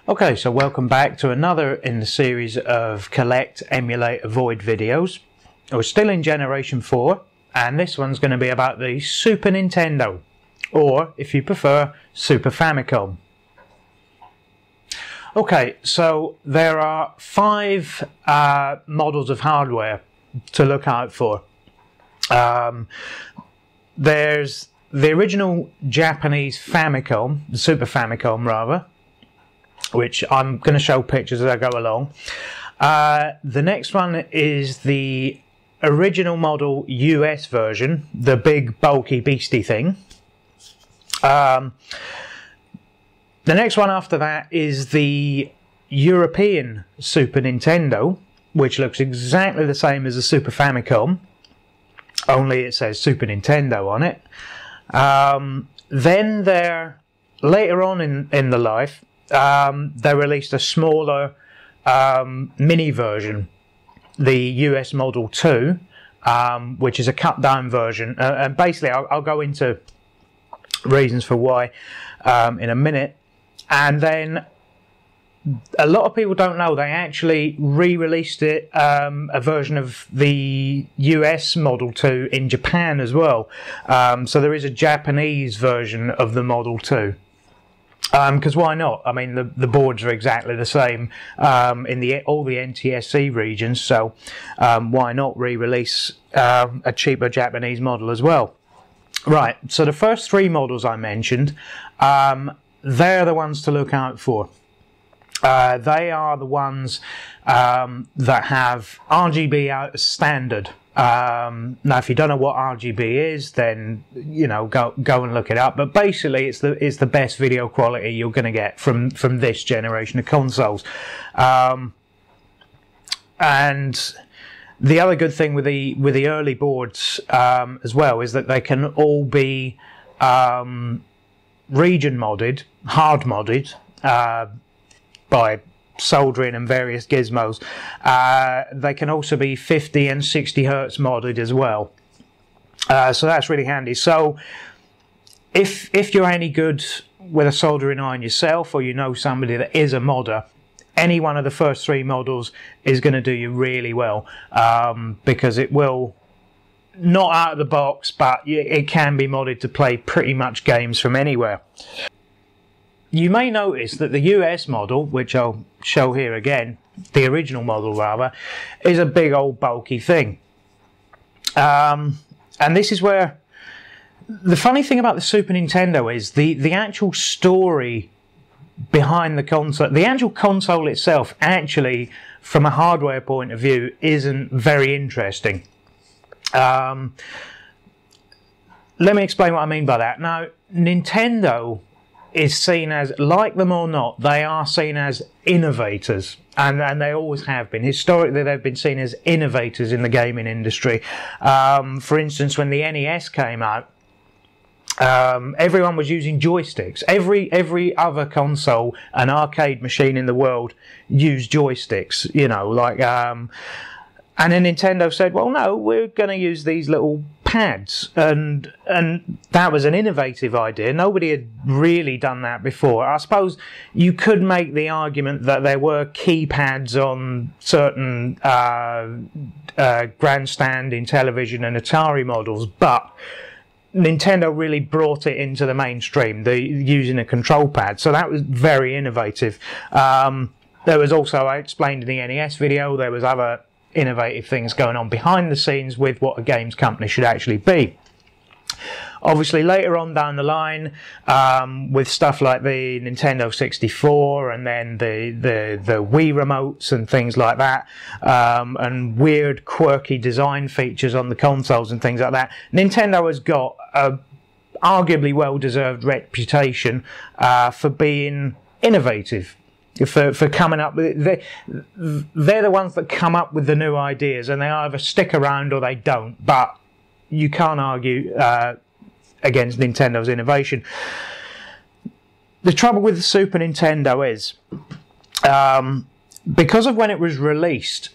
Okay, so welcome back to another in the series of Collect, Emulate, Avoid videos. We're still in Generation 4, and this one's going to be about the Super Nintendo, or if you prefer, Super Famicom. Okay, so there are 5 models of hardware to look out for. There's the original Japanese Famicom, the Super Famicom rather, which I'm going to show pictures as I go along. The next one is the original model US version, the big bulky beastie thing. The next one after that is the European Super Nintendo, which looks exactly the same as the Super Famicom, only it says Super Nintendo on it. Then later on in the life, they released a smaller mini version, the US Model 2, which is a cut down version, and basically I'll go into reasons for why in a minute. And then a lot of people don't know they actually re-released it, a version of the US Model 2 in Japan as well, so there is a Japanese version of the Model 2. Because why not? I mean, the boards are exactly the same in all the NTSC regions, so why not re-release a cheaper Japanese model as well? Right, so the first 3 models I mentioned, they're the ones to look out for. They are the ones that have RGB out as standard. Now, if you don't know what RGB is, then you know go and look it up. But basically, it's the best video quality you're going to get from this generation of consoles. And the other good thing with the early boards as well is that they can all be region modded, hard modded by soldering and various gizmos. They can also be 50 and 60 hertz modded as well, so that's really handy. So if you're any good with a soldering iron yourself, or you know somebody that is a modder, any one of the first 3 models is going to do you really well, because it will, not out of the box, but it can be modded to play pretty much games from anywhere. You may notice that the US model, which I'll show here again, the original model rather, is a big old bulky thing. And this is where the funny thing about the Super Nintendo is the actual story behind the console. The actual console itself, actually, from a hardware point of view, isn't very interesting. Let me explain what I mean by that. Now, Nintendo is seen as, like them or not, they are seen as innovators, and they always have been. Historically, they've been seen as innovators in the gaming industry. For instance, when the NES came out, everyone was using joysticks. Every other console and arcade machine in the world used joysticks, you know, like, and then Nintendo said, well, no, we're going to use these little pads, and that was an innovative idea. Nobody had really done that before. I suppose you could make the argument that there were keypads on certain grandstanding television and Atari models, but Nintendo really brought it into the mainstream, using a control pad, so that was very innovative. There was also, I explained in the NES video, there was other innovative things going on behind the scenes with what a games company should actually be. Obviously, later on down the line, with stuff like the Nintendo 64 and then the Wii remotes and things like that, and weird, quirky design features on the consoles and things like that, Nintendo has got a arguably well-deserved reputation for being innovative. For coming up with they're the ones that come up with the new ideas, and they either stick around or they don't, but you can't argue against Nintendo's innovation. The trouble with the Super Nintendo is, because of when it was released,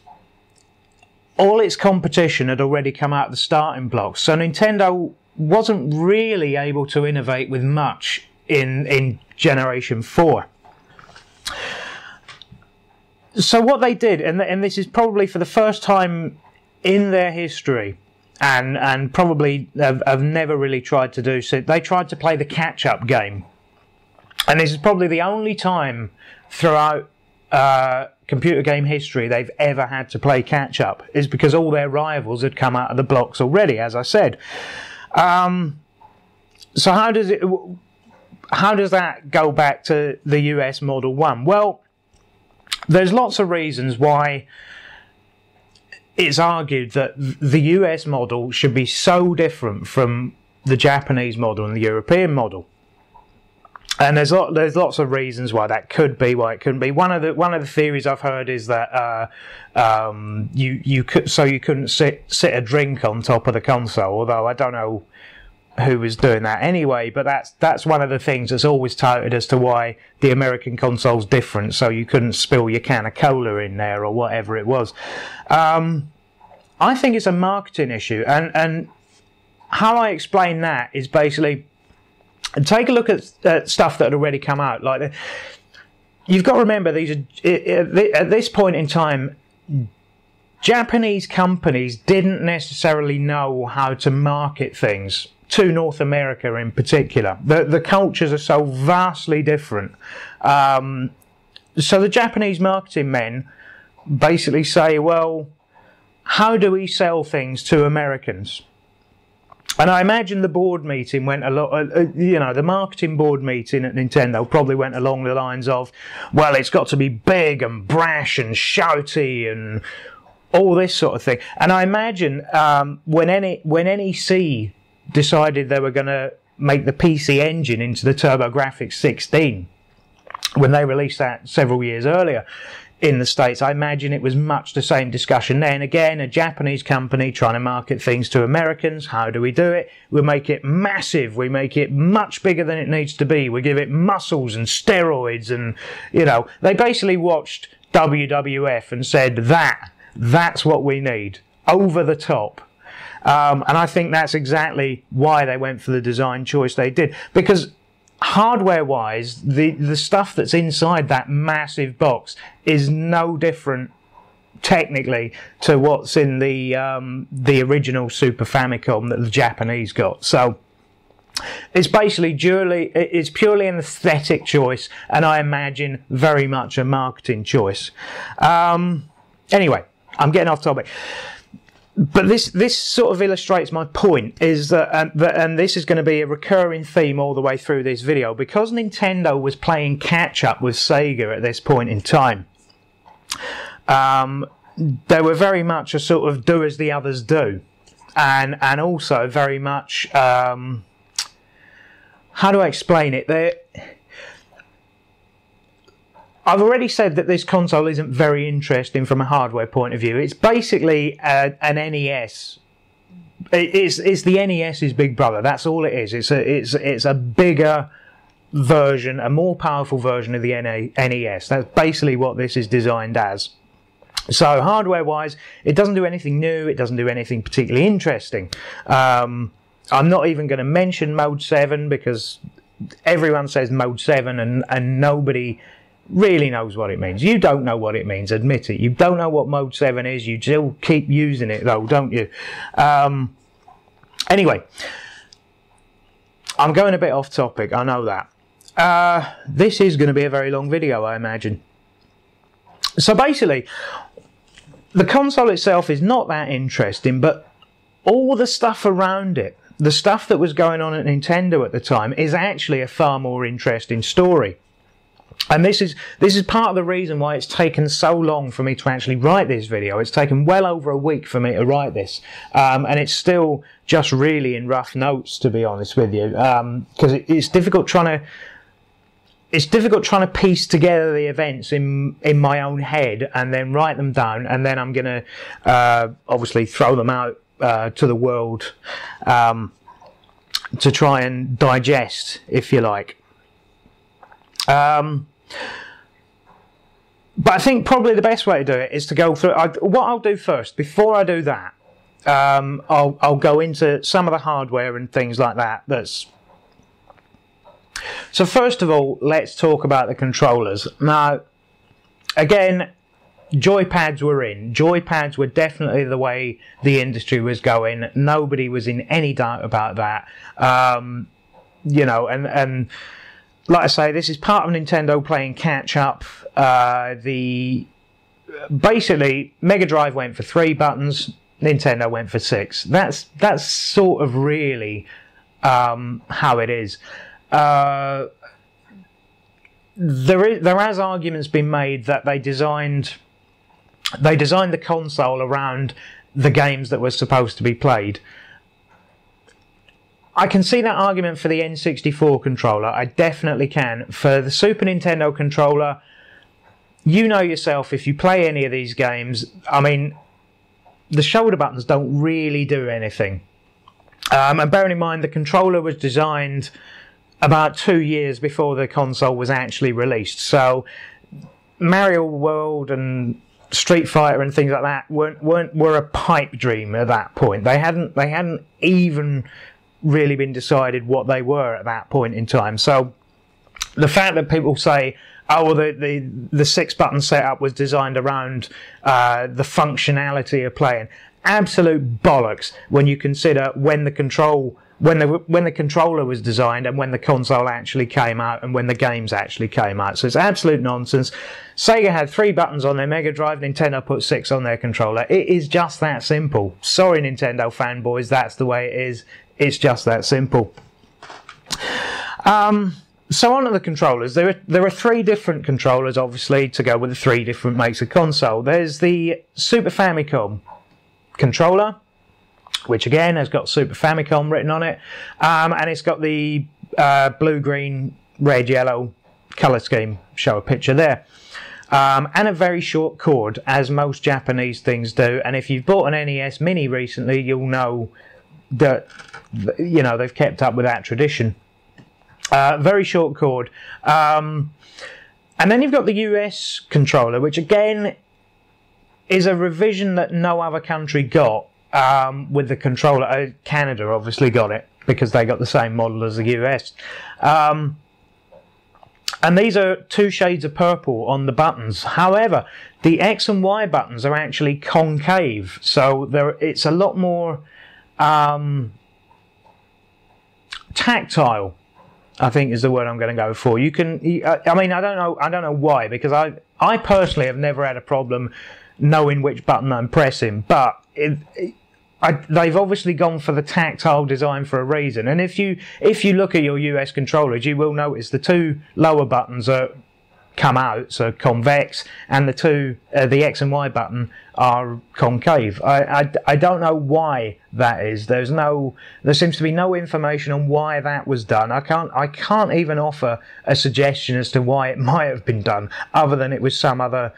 all its competition had already come out of the starting blocks, so Nintendo wasn't really able to innovate with much in Generation 4. So what they did, and this is probably for the first time in their history, and probably have never really tried to do so, they tried to play the catch-up game. And this is probably the only time throughout computer game history they've ever had to play catch-up, is because all their rivals had come out of the blocks already, as I said. So how does that go back to the US Model 1? Well, there's lots of reasons why it's argued that the US model should be so different from the Japanese model and the European model. And there's lots of reasons why that could be, why it couldn't be. One of the theories I've heard is that you couldn't sit a drink on top of the console, although I don't know who was doing that anyway, but that's one of the things that's always touted as to why the American console's different, so you couldn't spill your can of cola in there or whatever it was. I think it's a marketing issue, and how I explain that is basically take a look at stuff that had already come out. Like, you've got to remember, these are, at this point in time, Japanese companies didn't necessarily know how to market things to North America in particular. The cultures are so vastly different. So the Japanese marketing men basically say, well, how do we sell things to Americans? And I imagine the board meeting went a lot, the marketing board meeting at Nintendo probably went along the lines of, well, it's got to be big and brash and shouty and all this sort of thing. And I imagine when NEC decided they were going to make the PC Engine into the TurboGrafx 16, when they released that several years earlier in the States, I imagine it was much the same discussion then. Again, a Japanese company trying to market things to Americans. How do we do it? We make it massive. We make it much bigger than it needs to be. We give it muscles and steroids, and they basically watched WWF and said that's what we need, over the top. And I think that's exactly why they went for the design choice they did, because hardware-wise, the stuff that's inside that massive box is no different technically to what's in the original Super Famicom that the Japanese got. So it's basically purely an aesthetic choice, and I imagine very much a marketing choice. Anyway, I'm getting off topic. But this sort of illustrates my point, is that, and this is going to be a recurring theme all the way through this video, because Nintendo was playing catch-up with Sega at this point in time. They were very much a sort of do as the others do, and also very much, how do I explain it? I've already said that this console isn't very interesting from a hardware point of view. It's basically an NES. It's the NES's big brother. That's all it is. It's a bigger version, a more powerful version of the NES. That's basically what this is designed as. So hardware-wise, it doesn't do anything new. It doesn't do anything particularly interesting. I'm not even going to mention Mode 7, because everyone says Mode 7 and nobody really knows what it means. You don't know what it means, admit it. You don't know what Mode 7 is. You still keep using it though, don't you? Anyway, I'm going a bit off topic, I know that. This is going to be a very long video, I imagine. So basically, the console itself is not that interesting, but all the stuff around it, the stuff that was going on at Nintendo at the time, is actually a far more interesting story. And this is part of the reason why it's taken so long for me to actually write this video. It's taken well over a week for me to write this, and it's still just really in rough notes, to be honest with you, because it's difficult trying to piece together the events in my own head and then write them down, and then I'm going to obviously throw them out to the world to try and digest, if you like. But I think probably the best way to do it is to go through. What I'll do first, before I do that, I'll go into some of the hardware and things like that. So first of all, let's talk about the controllers. Now, again, joypads were in. Joypads were definitely the way the industry was going. Nobody was in any doubt about that. You know, and like I say, this is part of Nintendo playing catch up. Basically, Mega Drive went for 3 buttons, Nintendo went for 6. That's sort of really how it is. There has arguments been made that they designed the console around the games that were supposed to be played. I can see that argument for the N64 controller. I definitely can. For the Super Nintendo controller, you know yourself, if you play any of these games, I mean, the shoulder buttons don't really do anything. And bearing in mind, the controller was designed about 2 years before the console was actually released. So Mario World and Street Fighter and things like that were a pipe dream at that point. They hadn't even really been decided what they were at that point in time. So the fact that people say, oh, well, the 6-button setup was designed around the functionality of playing, absolute bollocks when you consider when the controller was designed and when the console actually came out and when the games actually came out. So it's absolute nonsense. Sega had 3 buttons on their Mega Drive, Nintendo put 6 on their controller. It is just that simple. Sorry, Nintendo fanboys, that's the way it is. It's just that simple. So on to the controllers. There are 3 different controllers, obviously, to go with the 3 different makes of console. There's the Super Famicom controller, which again has got Super Famicom written on it, and it's got the blue, green, red, yellow colour scheme. Show a picture there. And a very short cord, as most Japanese things do. And if you've bought an NES Mini recently, you'll know that, you know, they've kept up with that tradition. Very short cord. And then you've got the US controller, which again is a revision that no other country got with the controller. Canada obviously got it because they got the same model as the US. And these are 2 shades of purple on the buttons. However, the X and Y buttons are actually concave, so it's a lot more tactile, I think is the word I'm going to go for. You can, I mean, I don't know why, because I personally have never had a problem knowing which button I'm pressing, but they've obviously gone for the tactile design for a reason. And if you look at your US controllers, you will notice the 2 lower buttons come out, so convex, and the X and Y button are concave. I don't know why that is. There seems to be no information on why that was done. I can't even offer a suggestion as to why it might have been done, other than it was some other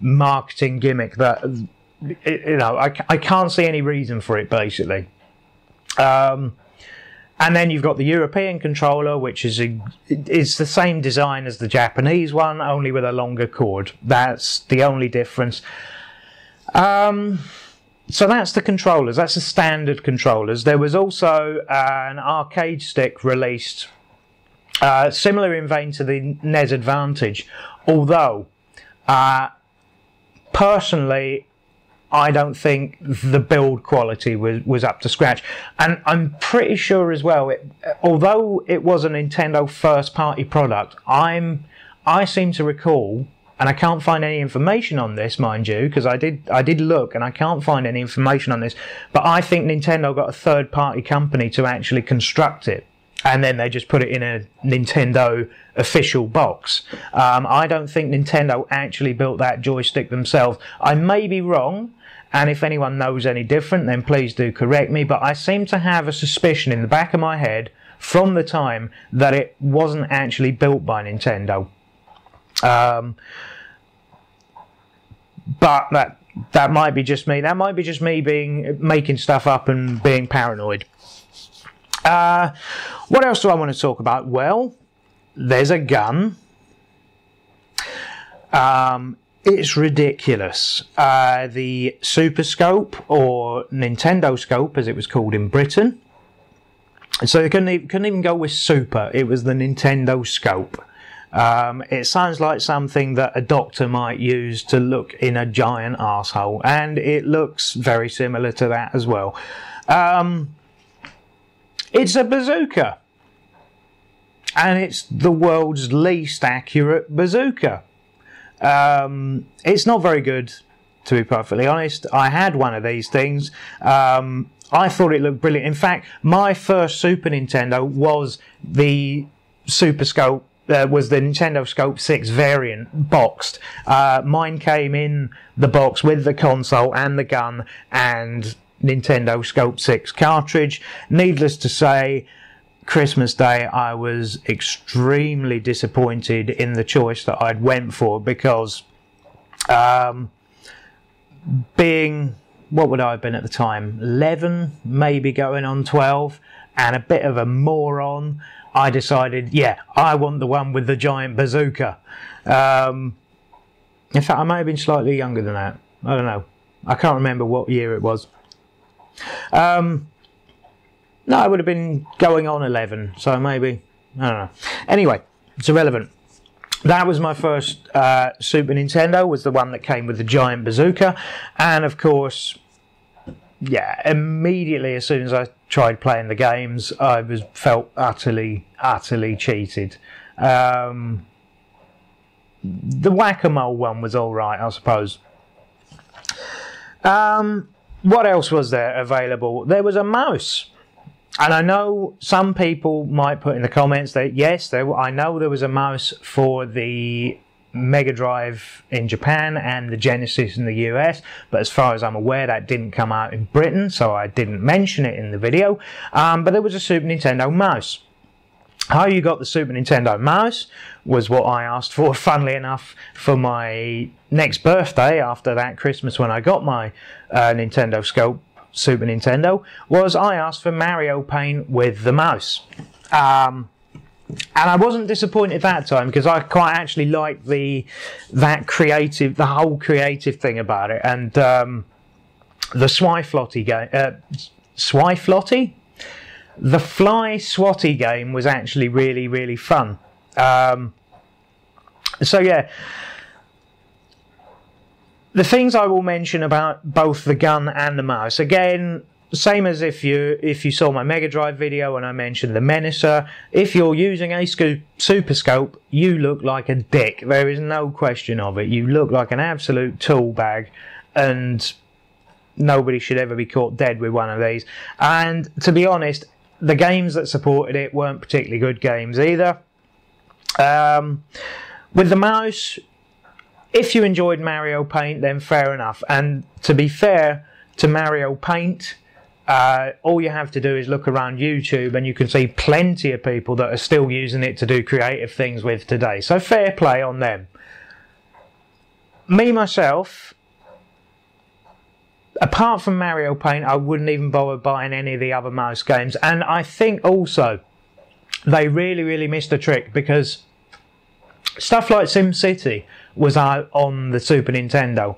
marketing gimmick that, you know, I can't see any reason for it, basically. And then you've got the European controller, which is the same design as the Japanese one, only with a longer cord. That's the only difference. So that's the controllers. That's the standard controllers. There was also an arcade stick released, similar in vein to the NES Advantage, although personally I don't think the build quality was up to scratch. And I'm pretty sure as well, although it was a Nintendo first party product, I seem to recall, and I can't find any information on this, mind you, because I did look and I can't find any information on this, but I think Nintendo got a third party company to actually construct it, and then they just put it in a Nintendo official box. I don't think Nintendo actually built that joystick themselves. I may be wrong, and if anyone knows any different, then please do correct me, but I seem to have a suspicion in the back of my head from the time that it wasn't actually built by Nintendo. But that might be just me. That might be just me making stuff up and being paranoid. What else do I want to talk about? Well, there's a gun. It's ridiculous. The Super Scope, or Nintendo Scope as it was called in Britain. So they couldn't even go with Super. It was the Nintendo Scope. It sounds like something that a doctor might use to look in a giant arsehole, and it looks very similar to that as well. It's a bazooka, and it's the world's least accurate bazooka. It's not very good, to be perfectly honest. I had one of these things. I thought it looked brilliant. In fact, my first Super Nintendo was the Super Scope, was the Nintendo Scope 6 variant boxed. Mine came in the box with the console and the gun and Nintendo Scope 6 cartridge. Needless to say, Christmas Day I was extremely disappointed in the choice that I'd went for, because being, what would I have been at the time, 11, maybe going on 12, and a bit of a moron, I decided, yeah, I want the one with the giant bazooka. In fact, I may have been slightly younger than that. I don't know. I can't remember what year it was. No, I would have been going on 11, so maybe, I don't know. Anyway, it's irrelevant. That was my first Super Nintendo, was the one that came with the giant bazooka. And of course, yeah, immediately as soon as I tried playing the games, I felt utterly cheated. The whack-a-mole one was alright, I suppose. What else was there available? There was a mouse. And I know some people might put in the comments that yes, I know there was a mouse for the Mega Drive in Japan and the Genesis in the US, but as far as I'm aware that didn't come out in Britain, so I didn't mention it in the video. But there was a Super Nintendo mouse. How you got the Super Nintendo mouse was what I asked for, funnily enough, for my next birthday after that Christmas when I got my Nintendo Scope Super Nintendo, was I asked for Mario Paint with the mouse. And I wasn't disappointed that time, because I quite actually liked the whole creative thing about it. And the Swiflotty game, Swiflotty? The Fly Swatty game was actually really fun. So yeah, the things I will mention about both the gun and the mouse, again, same as if you saw my Mega Drive video and I mentioned the Menacer. If you're using a Super Scope, you look like a dick. There is no question of it. You look like an absolute tool bag, and nobody should ever be caught dead with one of these. And to be honest, the games that supported it weren't particularly good games either. With the mouse, if you enjoyed Mario Paint, then fair enough. And to be fair to Mario Paint, all you have to do is look around YouTube and you can see plenty of people that are still using it to do creative things with today. So fair play on them. Me, myself, apart from Mario Paint, I wouldn't even bother buying any of the other mouse games. And I think also they really missed a trick, because stuff like SimCity was out on the Super Nintendo,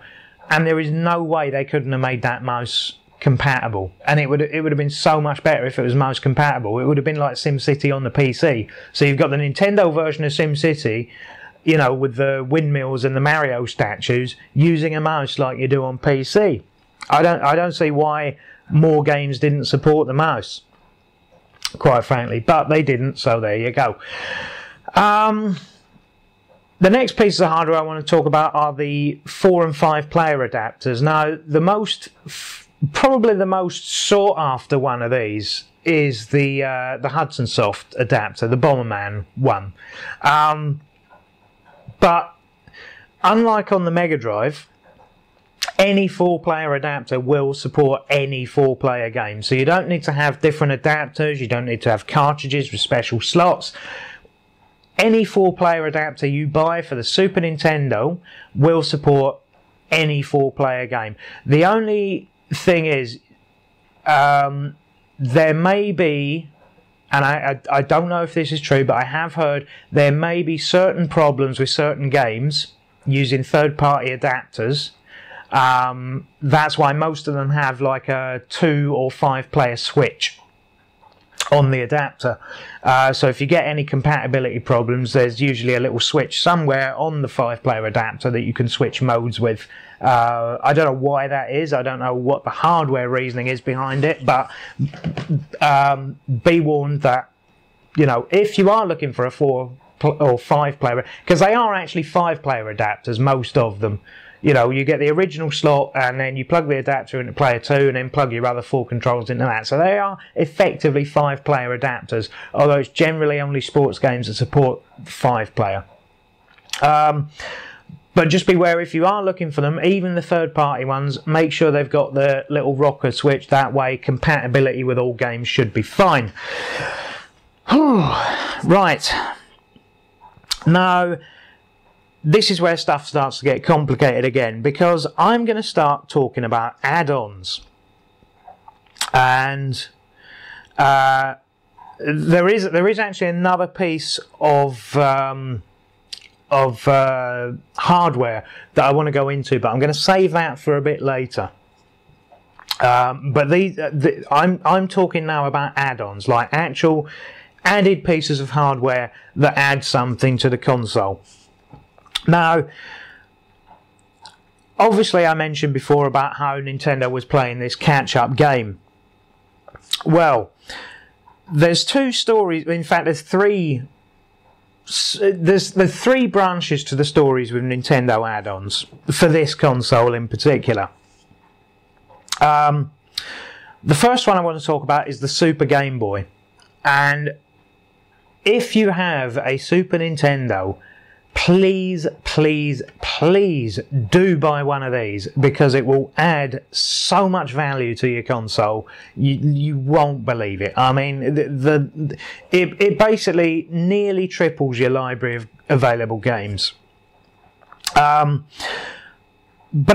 and there is no way they couldn't have made that mouse compatible. And it would have been so much better if it was mouse compatible. It would have been like SimCity on the PC. So you've got the Nintendo version of SimCity, you know, with the windmills and the Mario statues, using a mouse like you do on PC. I don't see why more games didn't support the mouse, quite frankly, but they didn't, so there you go. The next pieces of hardware I want to talk about are the 4 and 5 player adapters. Now, probably the most sought after one of these is the Hudson Soft adapter, the Bomberman one. But unlike on the Mega Drive, any 4-player adapter will support any 4-player game. So you don't need to have different adapters, you don't need to have cartridges with special slots. Any 4-player adapter you buy for the Super Nintendo will support any 4-player game. The only thing is, there may be, and I don't know if this is true, but I have heard there may be certain problems with certain games using third-party adapters. That's why most of them have like a 2 or 5-player switch. on the adapter. So if you get any compatibility problems, there's usually a little switch somewhere on the 5-player adapter that you can switch modes with. I don't know why that is. I don't know what the hardware reasoning is behind it, but be warned that, you know, if you are looking for a 4 or 5-player, because they are actually 5-player adapters, most of them. You know, you get the original slot and then you plug the adapter into player 2 and then plug your other 4 controls into that. So they are effectively 5-player adapters, although it's generally only sports games that support 5-player. But just beware, if you are looking for them, even the third-party ones, make sure they've got the little rocker switch. That way compatibility with all games should be fine. Right. Now, this is where stuff starts to get complicated again, because I'm going to start talking about add-ons. And there is actually another piece of hardware that I want to go into, but I'm going to save that for a bit later. But I'm talking now about add-ons, like actual added pieces of hardware that add something to the console. Now, obviously I mentioned before about how Nintendo was playing this catch-up game. Well, there's 2 stories, in fact there's 3 branches to the stories with Nintendo add-ons, for this console in particular. The first one I want to talk about is the Super Game Boy. And if you have a Super Nintendo, please, please, please do buy one of these, because it will add so much value to your console. You won't believe it. I mean, it basically nearly triples your library of available games. But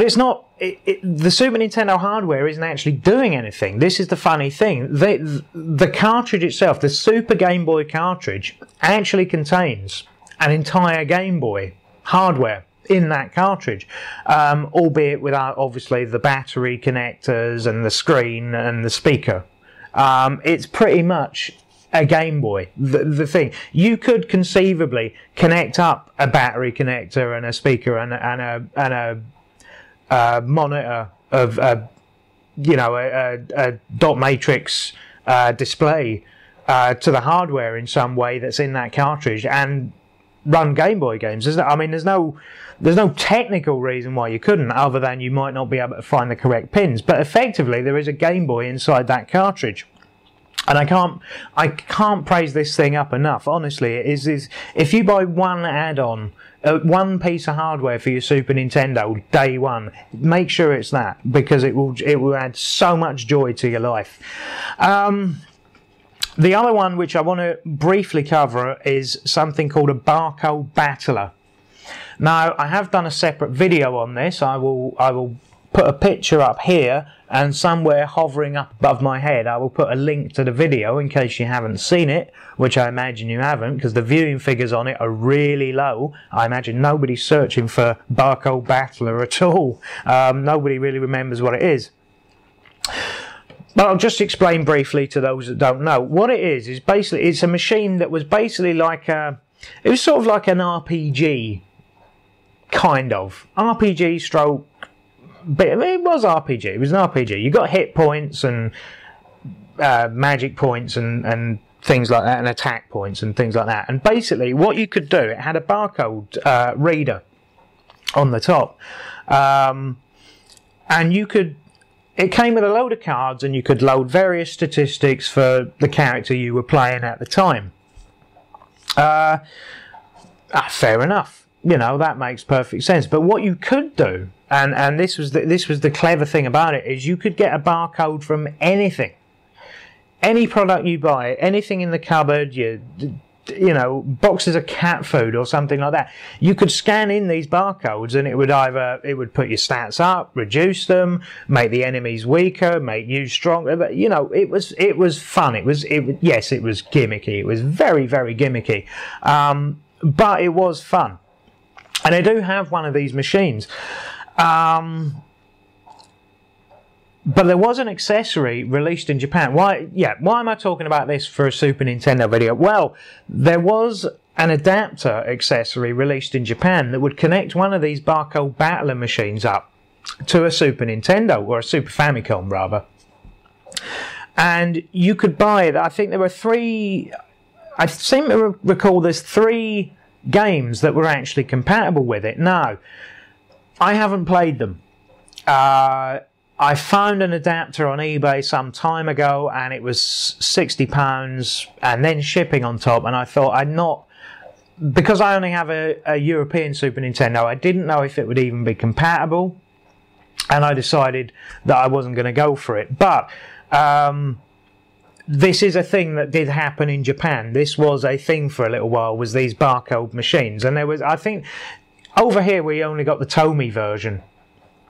it's not. The Super Nintendo hardware isn't actually doing anything. This is the funny thing. The cartridge itself, the Super Game Boy cartridge, actually contains an entire Game Boy hardware in that cartridge, albeit without obviously the battery connectors and the screen and the speaker. It's pretty much a Game Boy. The thing, you could conceivably connect up a battery connector and a speaker and a monitor of you know, a dot matrix display to the hardware in some way that's in that cartridge and run Game Boy games. I mean, there's no technical reason why you couldn't, other than you might not be able to find the correct pins. But effectively, there is a Game Boy inside that cartridge, and I can't praise this thing up enough. Honestly, it is if you buy one add-on, one piece of hardware for your Super Nintendo day one, make sure it's that, because it will add so much joy to your life. The other one which I want to briefly cover is something called a barcode battler. Now, I have done a separate video on this. I will put a picture up here, and somewhere hovering up above my head I will put a link to the video in case you haven't seen it, which I imagine you haven't, because the viewing figures on it are really low. I imagine nobody's searching for barcode battler at all. Nobody really remembers what it is. But I'll just explain briefly to those that don't know. What it is basically, it's a machine that was basically like it was sort of like an RPG, kind of. RPG stroke, but it was RPG, it was an RPG. You got hit points and magic points and things like that, and attack points and things like that. And basically what you could do, it had a barcode reader on the top. And you could, it came with a load of cards, and you could load various statistics for the character you were playing at the time. Fair enough, you know, that makes perfect sense. But what you could do, and this was the clever thing about it, is you could get a barcode from anything, any product you buy, anything in the cupboard, you know, boxes of cat food or something like that. You could scan in these barcodes, and it would put your stats up, reduce them, make the enemies weaker, make you stronger. But, you know, it was fun. Yes, it was gimmicky. It was very, very gimmicky, but it was fun. And I do have one of these machines. But there was an accessory released in Japan. Why am I talking about this for a Super Nintendo video? Well, there was an adapter accessory released in Japan that would connect one of these barcode battler machines up to a Super Nintendo, or a Super Famicom rather. And you could buy it. I think there were three, I seem to recall there's 3 games that were actually compatible with it. Now, I haven't played them. I found an adapter on eBay some time ago, and it was £60 and then shipping on top, and I thought because I only have a European Super Nintendo, I didn't know if it would even be compatible, and I decided that I wasn't going to go for it. But this is a thing that did happen in Japan. This was a thing for a little while, was these barcode machines, and there was, I think, over here we only got the Tomy version.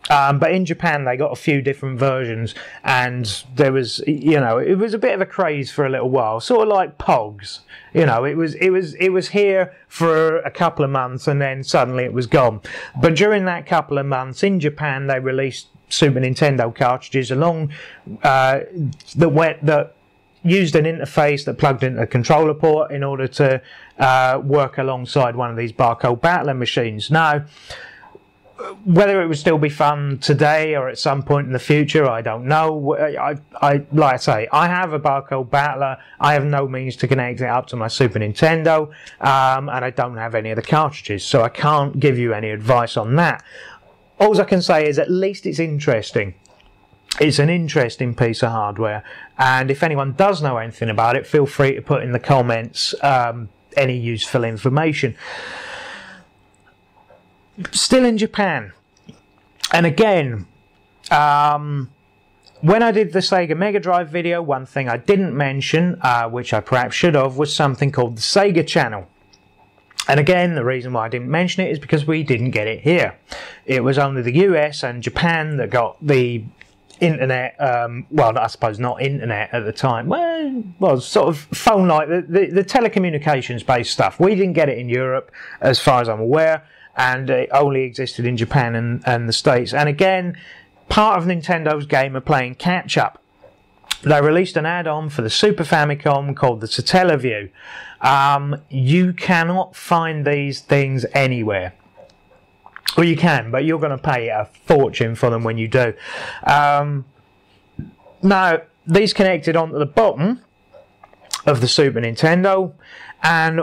But in Japan they got a few different versions, and there was, it was a bit of a craze for a little while, sort of like Pogs. It was here for a couple of months and then suddenly it was gone. But during that couple of months in Japan they released Super Nintendo cartridges that used an interface that plugged into a controller port in order to work alongside one of these barcode battler machines. Now, whether it would still be fun today or at some point in the future, I don't know. Like I say, I have a barcode battler. I have no means to connect it up to my Super Nintendo, and I don't have any of the cartridges, so I can't give you any advice on that. All I can say is at least it's interesting. It's an interesting piece of hardware, and if anyone does know anything about it, feel free to put in the comments any useful information. Still in Japan, and again, when I did the Sega Mega Drive video, one thing I didn't mention, which I perhaps should have, was something called the Sega Channel. And again, the reason why I didn't mention it is because we didn't get it here. It was only the US and Japan that got the internet, well, I suppose not internet at the time, well, sort of phone-like, the telecommunications-based stuff. We didn't get it in Europe, as far as I'm aware, and it only existed in Japan and the States. And again, part of Nintendo's game of playing catch-up. They released an add-on for the Super Famicom called the Satellaview. You cannot find these things anywhere. Well, you can, but you're going to pay a fortune for them when you do. Now, these connected onto the bottom of the Super Nintendo, and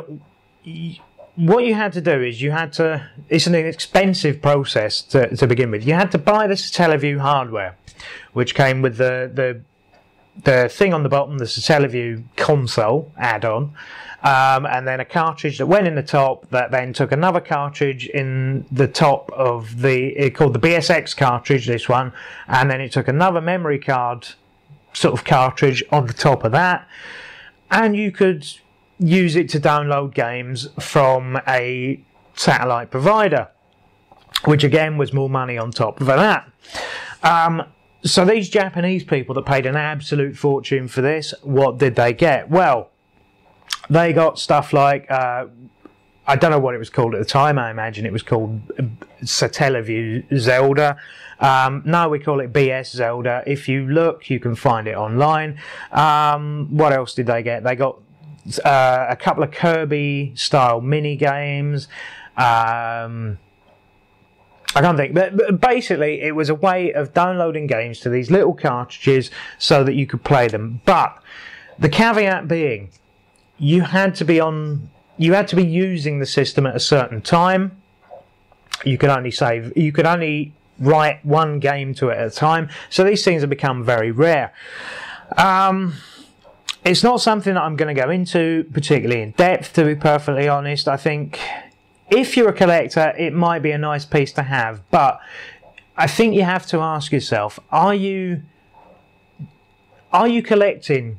what you had to do is it's an expensive process to begin with. You had to buy the Satellaview hardware, which came with the thing on the bottom, the Satellaview console add-on, and then a cartridge that went in the top that then took another cartridge in the top of called the BSX cartridge, this one, and then it took another memory card sort of cartridge on the top of that, and you could use it to download games from a satellite provider, which again was more money on top of that. So these Japanese people that paid an absolute fortune for this, what did they get? Well, they got stuff like, I don't know what it was called at the time, I imagine it was called Satellaview Zelda. Now we call it BS Zelda. If you look, you can find it online. What else did they get? They got a couple of Kirby style mini games. I can't think, but basically it was a way of downloading games to these little cartridges so that you could play them. But the caveat being, you had to be using the system at a certain time. You could only write one game to it at a time. So these things have become very rare. It's not something that I'm going to go into particularly in depth, to be perfectly honest. I think if you're a collector, it might be a nice piece to have, but I think you have to ask yourself, are you collecting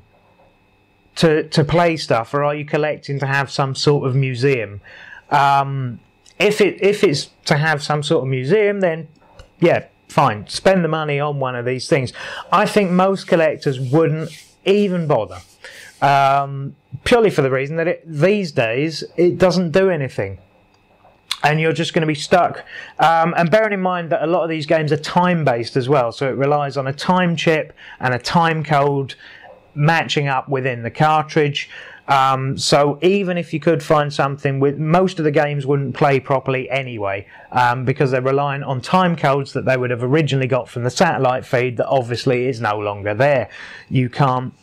to play stuff, or are you collecting to have some sort of museum? If it's to have some sort of museum, then yeah, fine, spend the money on one of these things. I think most collectors wouldn't even bother, purely for the reason that these days it doesn't do anything. and you're just going to be stuck. And bearing in mind that a lot of these games are time-based as well, so it relies on a time chip and a time code matching up within the cartridge. So even if you could find something, with most of the games wouldn't play properly anyway, because they're reliant on time codes that they would have originally got from the satellite feed that obviously is no longer there. You can't...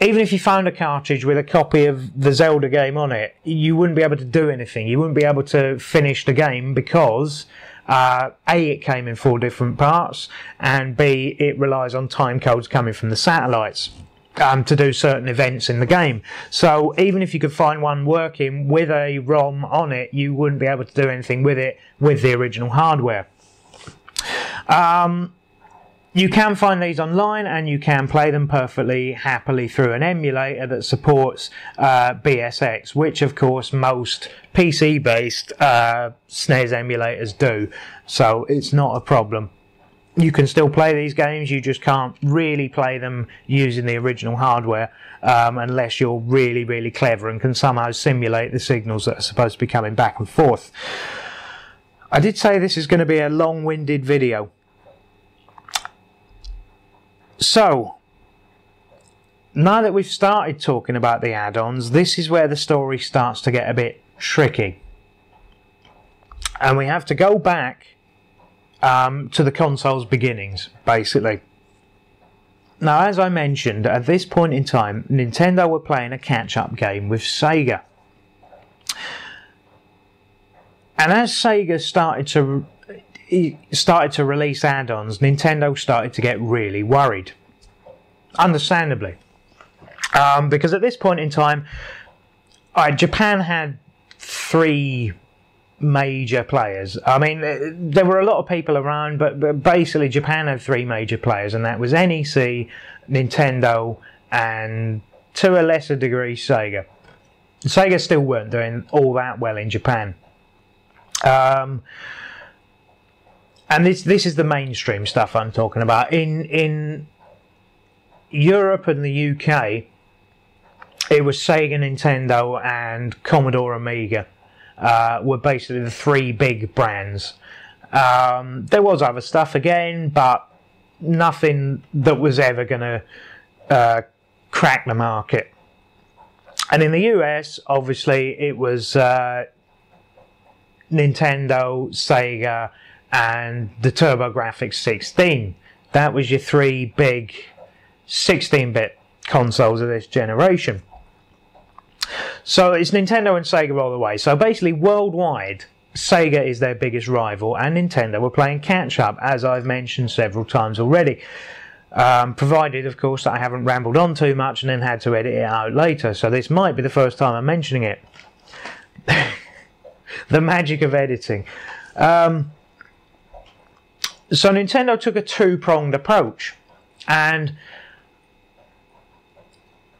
Even if you found a cartridge with a copy of the Zelda game on it, you wouldn't be able to do anything. You wouldn't be able to finish the game because A, it came in 4 different parts, and B, it relies on time codes coming from the satellites to do certain events in the game. So even if you could find one working with a ROM on it, you wouldn't be able to do anything with it with the original hardware. You can find these online, and you can play them perfectly happily through an emulator that supports BSX, which of course most PC-based SNES emulators do, so it's not a problem. You can still play these games, you just can't really play them using the original hardware unless you're really clever and can somehow simulate the signals that are supposed to be coming back and forth. I did say this is going to be a long-winded video. So, now that we've started talking about the add-ons, this is where the story starts to get a bit tricky. And we have to go back to the console's beginnings, basically. Now, as I mentioned, at this point in time, Nintendo were playing a catch-up game with Sega. And as Sega started to release add-ons, Nintendo started to get really worried. Understandably. Because at this point in time, Japan had 3 major players. I mean, there were a lot of people around, but basically Japan had 3 major players, and that was NEC, Nintendo, and to a lesser degree Sega. Sega still weren't doing all that well in Japan. And this is the mainstream stuff I'm talking about. In Europe and the UK, it was Sega, Nintendo, and Commodore Amiga were basically the 3 big brands. There was other stuff again, but nothing that was ever going to crack the market. And in the US, obviously, it was Nintendo, Sega, and the TurboGrafx 16. That was your 3 big 16-bit consoles of this generation. So it's Nintendo and Sega all the way. So basically, worldwide, Sega is their biggest rival, and Nintendo were playing catch-up, as I've mentioned several times already. Provided, of course, that I haven't rambled on too much and then had to edit it out later. So this might be the first time I'm mentioning it. The magic of editing. So Nintendo took a 2-pronged approach, and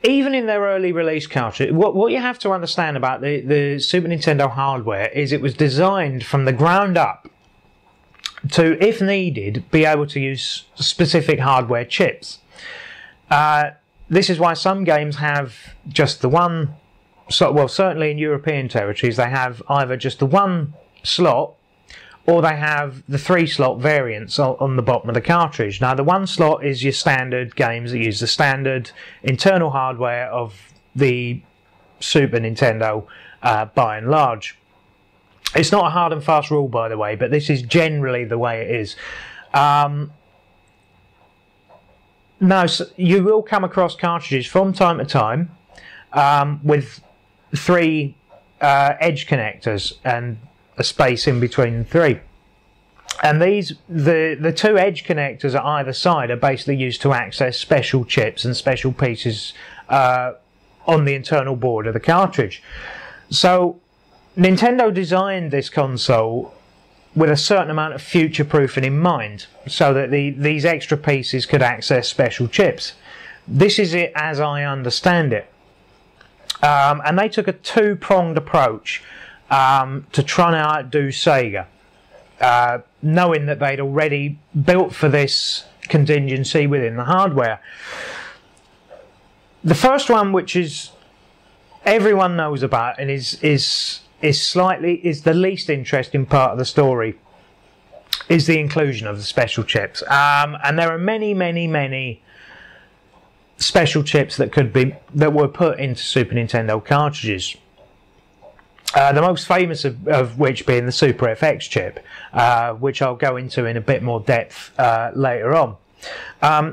even in their early release cartridge, what you have to understand about the Super Nintendo hardware is it was designed from the ground up to, if needed, be able to use specific hardware chips. This is why some games have just the one, well, certainly in European territories, they have either just the one slot, or they have the 3-slot variants on the bottom of the cartridge. Now, the 1 slot is your standard games that use the standard internal hardware of the Super Nintendo, by and large. It's not a hard and fast rule, by the way, but this is generally the way it is. Now, so you will come across cartridges from time to time with 3 edge connectors and a space in between the 3. And the 2 edge connectors at either side are basically used to access special chips and special pieces on the internal board of the cartridge. So Nintendo designed this console with a certain amount of future-proofing in mind, so that these extra pieces could access special chips. This is it as I understand it. And they took a 2-pronged approach to try and outdo Sega, knowing that they'd already built for this contingency within the hardware. The first one, which is everyone knows about and is is the least interesting part of the story, is the inclusion of the special chips. And there are many special chips that were put into Super Nintendo cartridges. The most famous of which being the Super FX chip, which I'll go into in a bit more depth later on.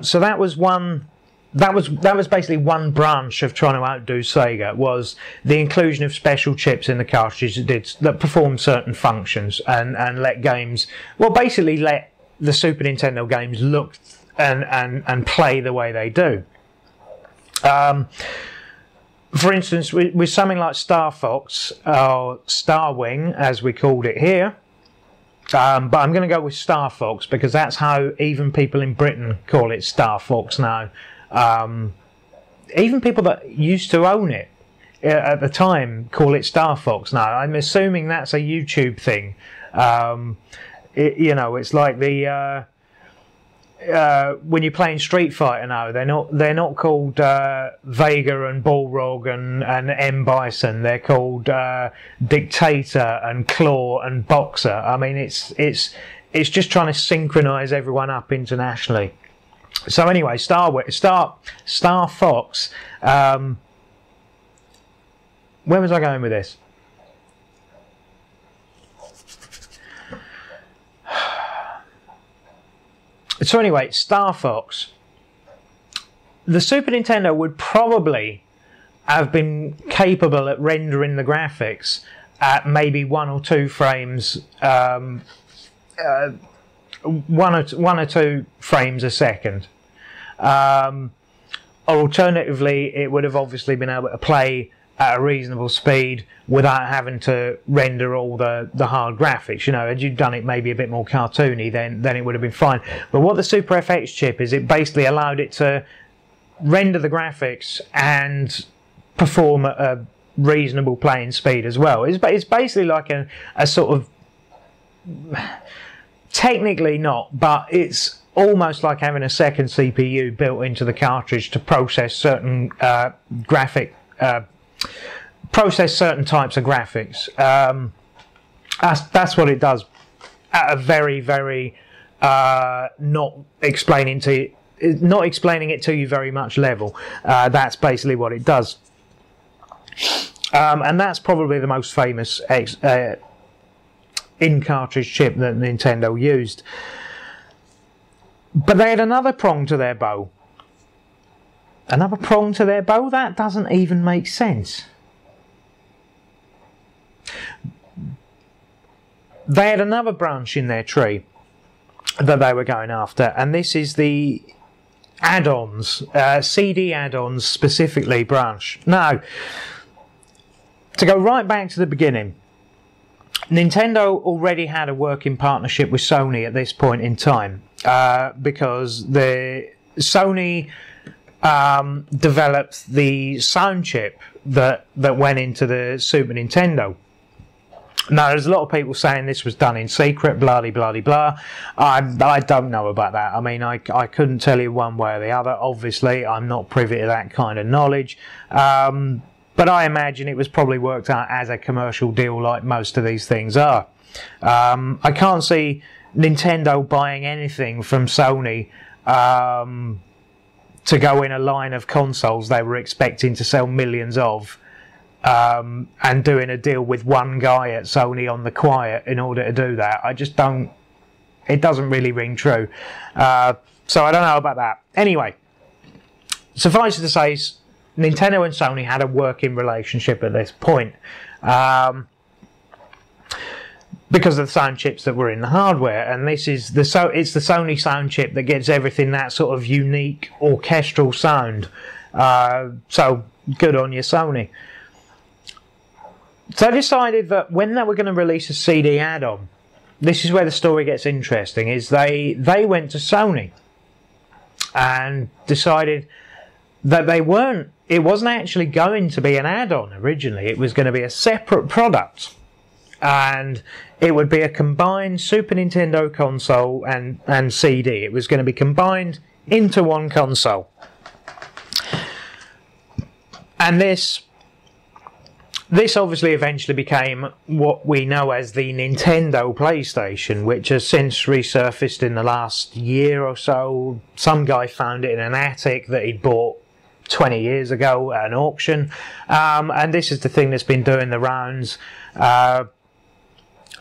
So that was one. That was basically one branch of trying to outdo Sega, was the inclusion of special chips in the cartridges that performed certain functions and let games, well, basically let the Super Nintendo games look and play the way they do. For instance, with something like Star Fox, or Star Wing as we called it here, but I'm going to go with Star Fox because that's how even people in Britain call it, Star Fox now. Even people that used to own it at the time call it Star Fox now. I'm assuming that's a YouTube thing. You know, it's like the when you're playing Street Fighter now, they're not called Vega and Balrog and M Bison. They're called Dictator and Claw and Boxer. I mean, it's just trying to synchronise everyone up internationally. So anyway, Star Fox. Where was I going with this? So anyway, Star Fox. The Super Nintendo would probably have been capable at rendering the graphics at maybe 1 or 2 frames, one or two frames a second. Or alternatively, it would have obviously been able to play at a reasonable speed without having to render all the hard graphics. You know, had you done it maybe a bit more cartoony, then it would have been fine. But what the Super FX chip is, it basically allowed it to render the graphics and perform at a reasonable playing speed as well. It's basically like a sort of, technically not, but it's almost like having a second CPU built into the cartridge to process certain process certain types of graphics. That's what it does at a very not explaining it to you very much level. That's basically what it does, and that's probably the most famous in-cartridge chip that Nintendo used. But they had another prong to their bow. Another prong to their bow? That doesn't even make sense. They had another branch in their tree that they were going after, and this is the add-ons, CD add-ons specifically branch. Now, to go right back to the beginning, Nintendo already had a working partnership with Sony at this point in time, because Sony developed the sound chip that went into the Super Nintendo. Now, there's a lot of people saying this was done in secret, blah, blah, blah, blah. I don't know about that. I mean, I couldn't tell you one way or the other. Obviously, I'm not privy to that kind of knowledge. But I imagine it was probably worked out as a commercial deal like most of these things are. I can't see Nintendo buying anything from Sony to go in a line of consoles they were expecting to sell millions of, and doing a deal with one guy at Sony on the quiet in order to do that. I just don't... It doesn't really ring true. So I don't know about that. Anyway, suffice it to say, Nintendo and Sony had a working relationship at this point, because of the sound chips that were in the hardware, and it's the Sony sound chip that gets everything that sort of unique orchestral sound. So good on you, Sony. So I decided that when they were going to release a CD add-on, this is where the story gets interesting, is they went to Sony and decided that it wasn't actually going to be an add-on originally. It was going to be a separate product, and it would be a combined Super Nintendo console and CD. It was going to be combined into one console. And this this obviously eventually became what we know as the Nintendo PlayStation, which has since resurfaced in the last year or so. Some guy found it in an attic that he'd bought 20 years ago at an auction, and this is the thing that's been doing the rounds.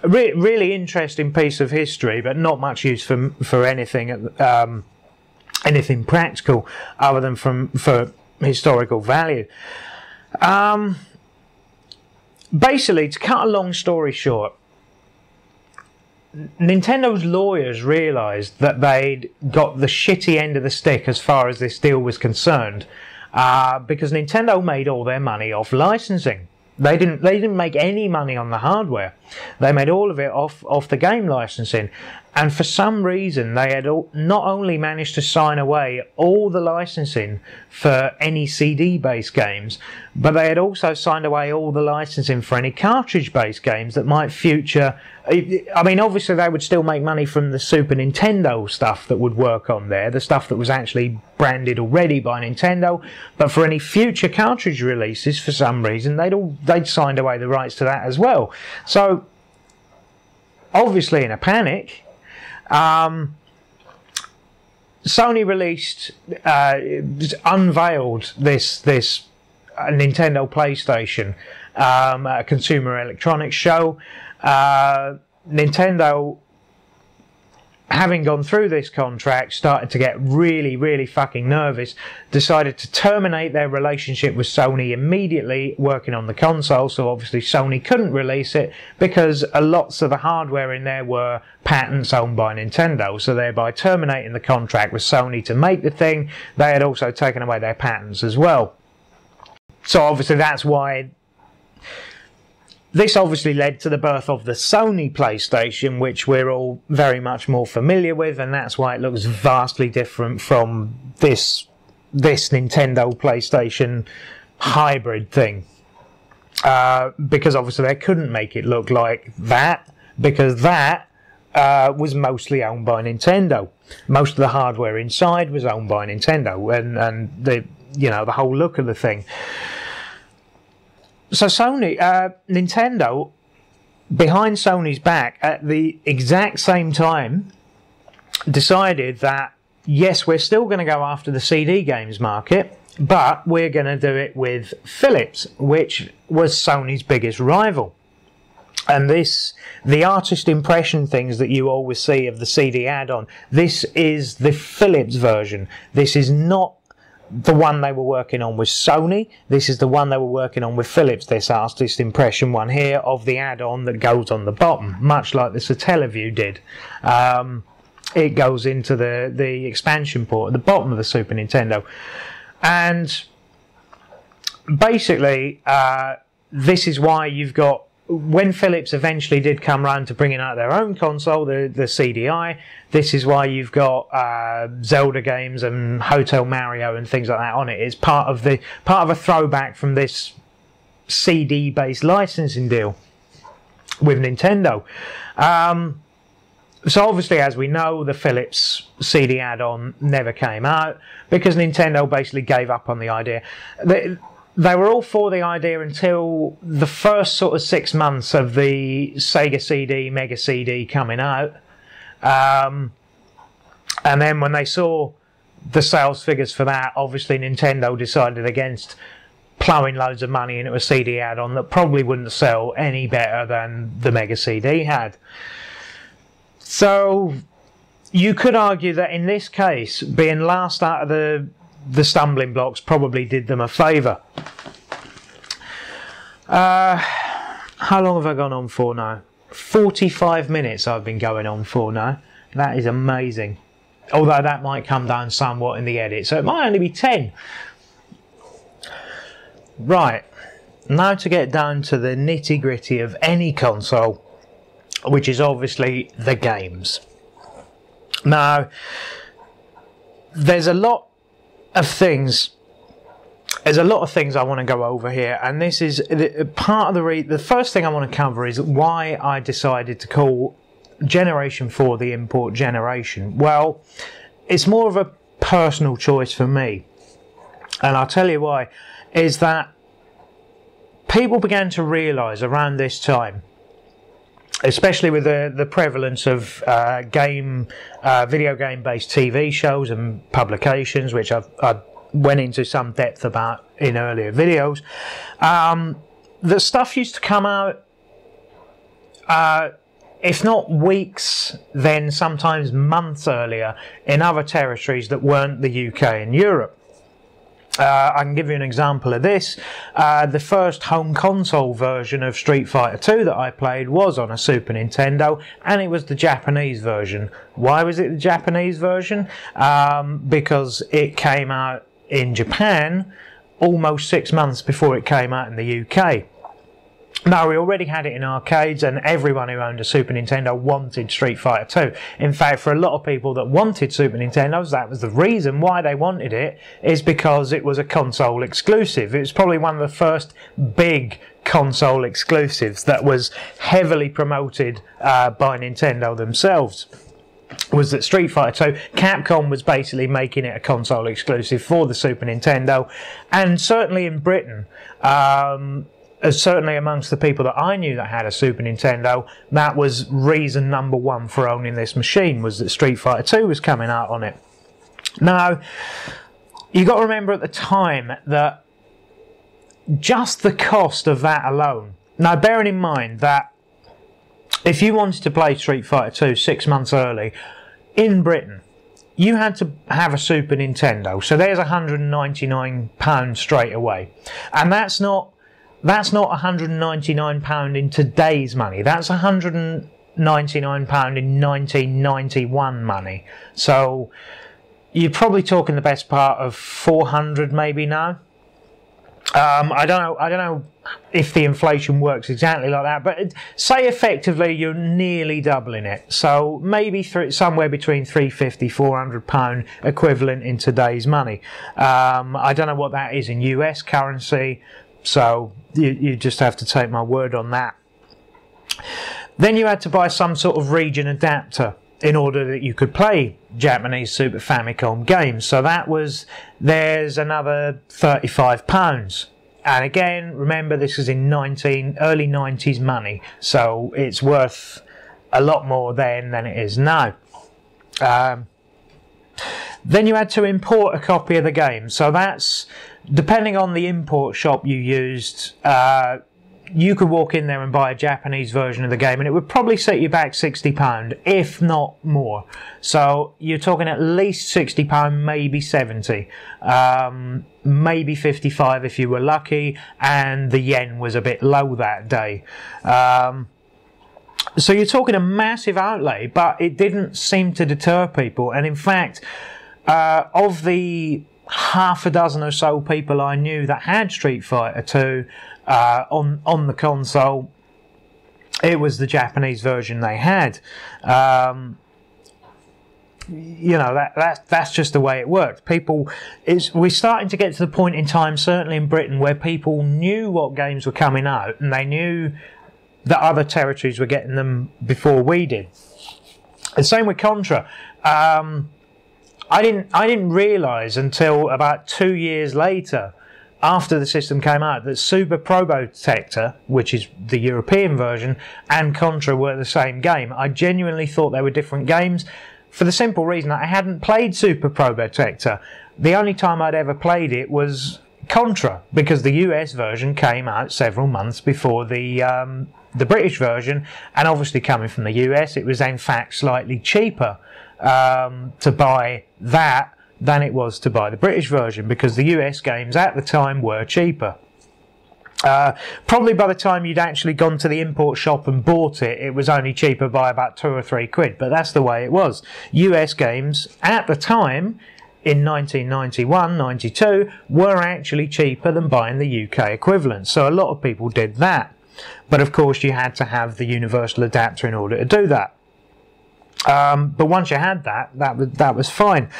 Really interesting piece of history, but not much use for anything anything practical other than for historical value. Basically, to cut a long story short, Nintendo's lawyers realised that they'd got the shitty end of the stick as far as this deal was concerned, because Nintendo made all their money off licensing. They didn't make any money on the hardware. They made all of it off the game licensing. And for some reason, they had not only managed to sign away all the licensing for any CD-based games, but they had also signed away all the licensing for any cartridge-based games that might future... I mean, obviously they would still make money from the Super Nintendo stuff that would work on there, the stuff that was actually branded already by Nintendo, but for any future cartridge releases, for some reason, they'd signed away the rights to that as well. So, obviously in a panic, Sony released, unveiled this Nintendo PlayStation at a Consumer Electronics Show. Nintendo, having gone through this contract, started to get really fucking nervous, decided to terminate their relationship with Sony immediately working on the console. So obviously Sony couldn't release it because lots of the hardware in there were patents owned by Nintendo, so thereby terminating the contract with Sony to make the thing, they had also taken away their patents as well. So obviously that's why this obviously led to the birth of the Sony PlayStation, which we're all very much more familiar with, and that's why it looks vastly different from this Nintendo PlayStation hybrid thing. Because obviously they couldn't make it look like that, because that was mostly owned by Nintendo. Most of the hardware inside was owned by Nintendo, and the whole look of the thing. So Nintendo, behind Sony's back, at the exact same time, decided that, yes, we're still going to go after the CD games market, but we're going to do it with Philips, which was Sony's biggest rival. And the artist impression things that you always see of the CD add-on, this is the Philips version. This is not the one they were working on with Sony. This is the one they were working on with Philips, this artist impression one here of the add-on that goes on the bottom, much like the Satellaview did. It goes into the expansion port at the bottom of the Super Nintendo. And basically, this is why you've got, when Philips eventually did come round to bringing out their own console, the CDI, this is why you've got Zelda games and Hotel Mario and things like that on it. It's part of a throwback from this CD-based licensing deal with Nintendo. So obviously, as we know, the Philips CD add-on never came out because Nintendo basically gave up on the idea. They were all for the idea until the first sort of 6 months of the Sega CD, Mega CD coming out. And then when they saw the sales figures for that, obviously Nintendo decided against ploughing loads of money into a CD add-on that probably wouldn't sell any better than the Mega CD had. So you could argue that in this case, being last out of the stumbling blocks probably did them a favour. How long have I gone on for now? 45 minutes I've been going on for now. That is amazing. Although that might come down somewhat in the edit, so it might only be 10. Right, now to get down to the nitty-gritty of any console, which is obviously the games. Now, there's a lot of things I want to go over here, and this is part of the first thing I want to cover is why I decided to call Generation 4 the import generation. Well, it's more of a personal choice for me, and I'll tell you why. Is that people began to realise around this time, especially with the prevalence of video game based TV shows and publications, which I went into some depth about in earlier videos, the stuff used to come out if not weeks, then sometimes months earlier in other territories that weren't the UK and Europe. I can give you an example of this. The first home console version of Street Fighter 2 that I played was on a Super Nintendo, and it was the Japanese version. Why was it the Japanese version? Because it came out in Japan almost 6 months before it came out in the UK. Now, we already had it in arcades, and everyone who owned a Super Nintendo wanted Street Fighter 2. In fact, for a lot of people that wanted Super Nintendos, that was the reason why they wanted it, is because it was a console exclusive. It was probably one of the first big console exclusives that was heavily promoted by Nintendo themselves. Was that Street Fighter 2, Capcom was basically making it a console exclusive for the Super Nintendo, and certainly in Britain, certainly amongst the people that I knew that had a Super Nintendo, that was reason number one for owning this machine, was that Street Fighter 2 was coming out on it. Now, you got to remember at the time that just the cost of that alone, now bearing in mind that if you wanted to play Street Fighter 2 6 months early, in Britain, you had to have a Super Nintendo, so there's £199 straight away, and that's not £199 in today's money. That's £199 in 1991 money. So you're probably talking the best part of 400 maybe now. I don't know if the inflation works exactly like that, but say effectively you're nearly doubling it. So maybe somewhere between £350, £400 equivalent in today's money. I don't know what that is in US currency. So you just have to take my word on that. Then you had to buy some sort of region adapter in order that you could play Japanese Super Famicom games. So there's another £35. And again, remember, this is in early 90s money, so it's worth a lot more then than it is now. Then you had to import a copy of the game. So that's, depending on the import shop you used, you could walk in there and buy a Japanese version of the game, and it would probably set you back £60, if not more. So you're talking at least £60, maybe 70, maybe 55 if you were lucky, and the yen was a bit low that day. So you're talking a massive outlay, but it didn't seem to deter people. And in fact, of the half a dozen or so people I knew that had Street Fighter 2 on the console, it was the Japanese version they had. You know, that's just the way it worked. We're starting to get to the point in time, certainly in Britain, where people knew what games were coming out, and they knew that other territories were getting them before we did. And same with Contra. I didn't realise until about 2 years later, after the system came out, that Super Probotector, which is the European version, and Contra were the same game. I genuinely thought they were different games, for the simple reason that I hadn't played Super Probotector. The only time I'd ever played it was Contra, because the US version came out several months before the British version, and obviously coming from the US, it was in fact slightly cheaper to buy that than it was to buy the British version, because the US games at the time were cheaper. Probably by the time you'd actually gone to the import shop and bought it, it was only cheaper by about £2 or £3, but that's the way it was. US games at the time, in 1991, 92, were actually cheaper than buying the UK equivalent, so a lot of people did that. But of course you had to have the universal adapter in order to do that. But once you had that was fine.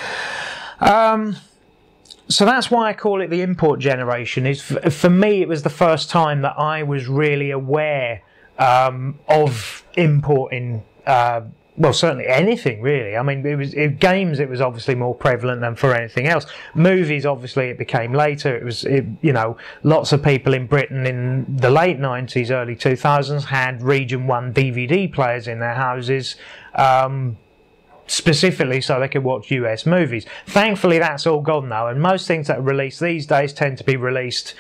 So that's why I call it the import generation. For me, it was the first time that I was really aware of importing well, certainly anything really. I mean, games. It was obviously more prevalent than for anything else. Movies, obviously, it became later. You know, lots of people in Britain in the late 90s, early 2000s had Region 1 DVD players in their houses, specifically so they could watch US movies. Thankfully, that's all gone now, and most things that are released these days tend to be released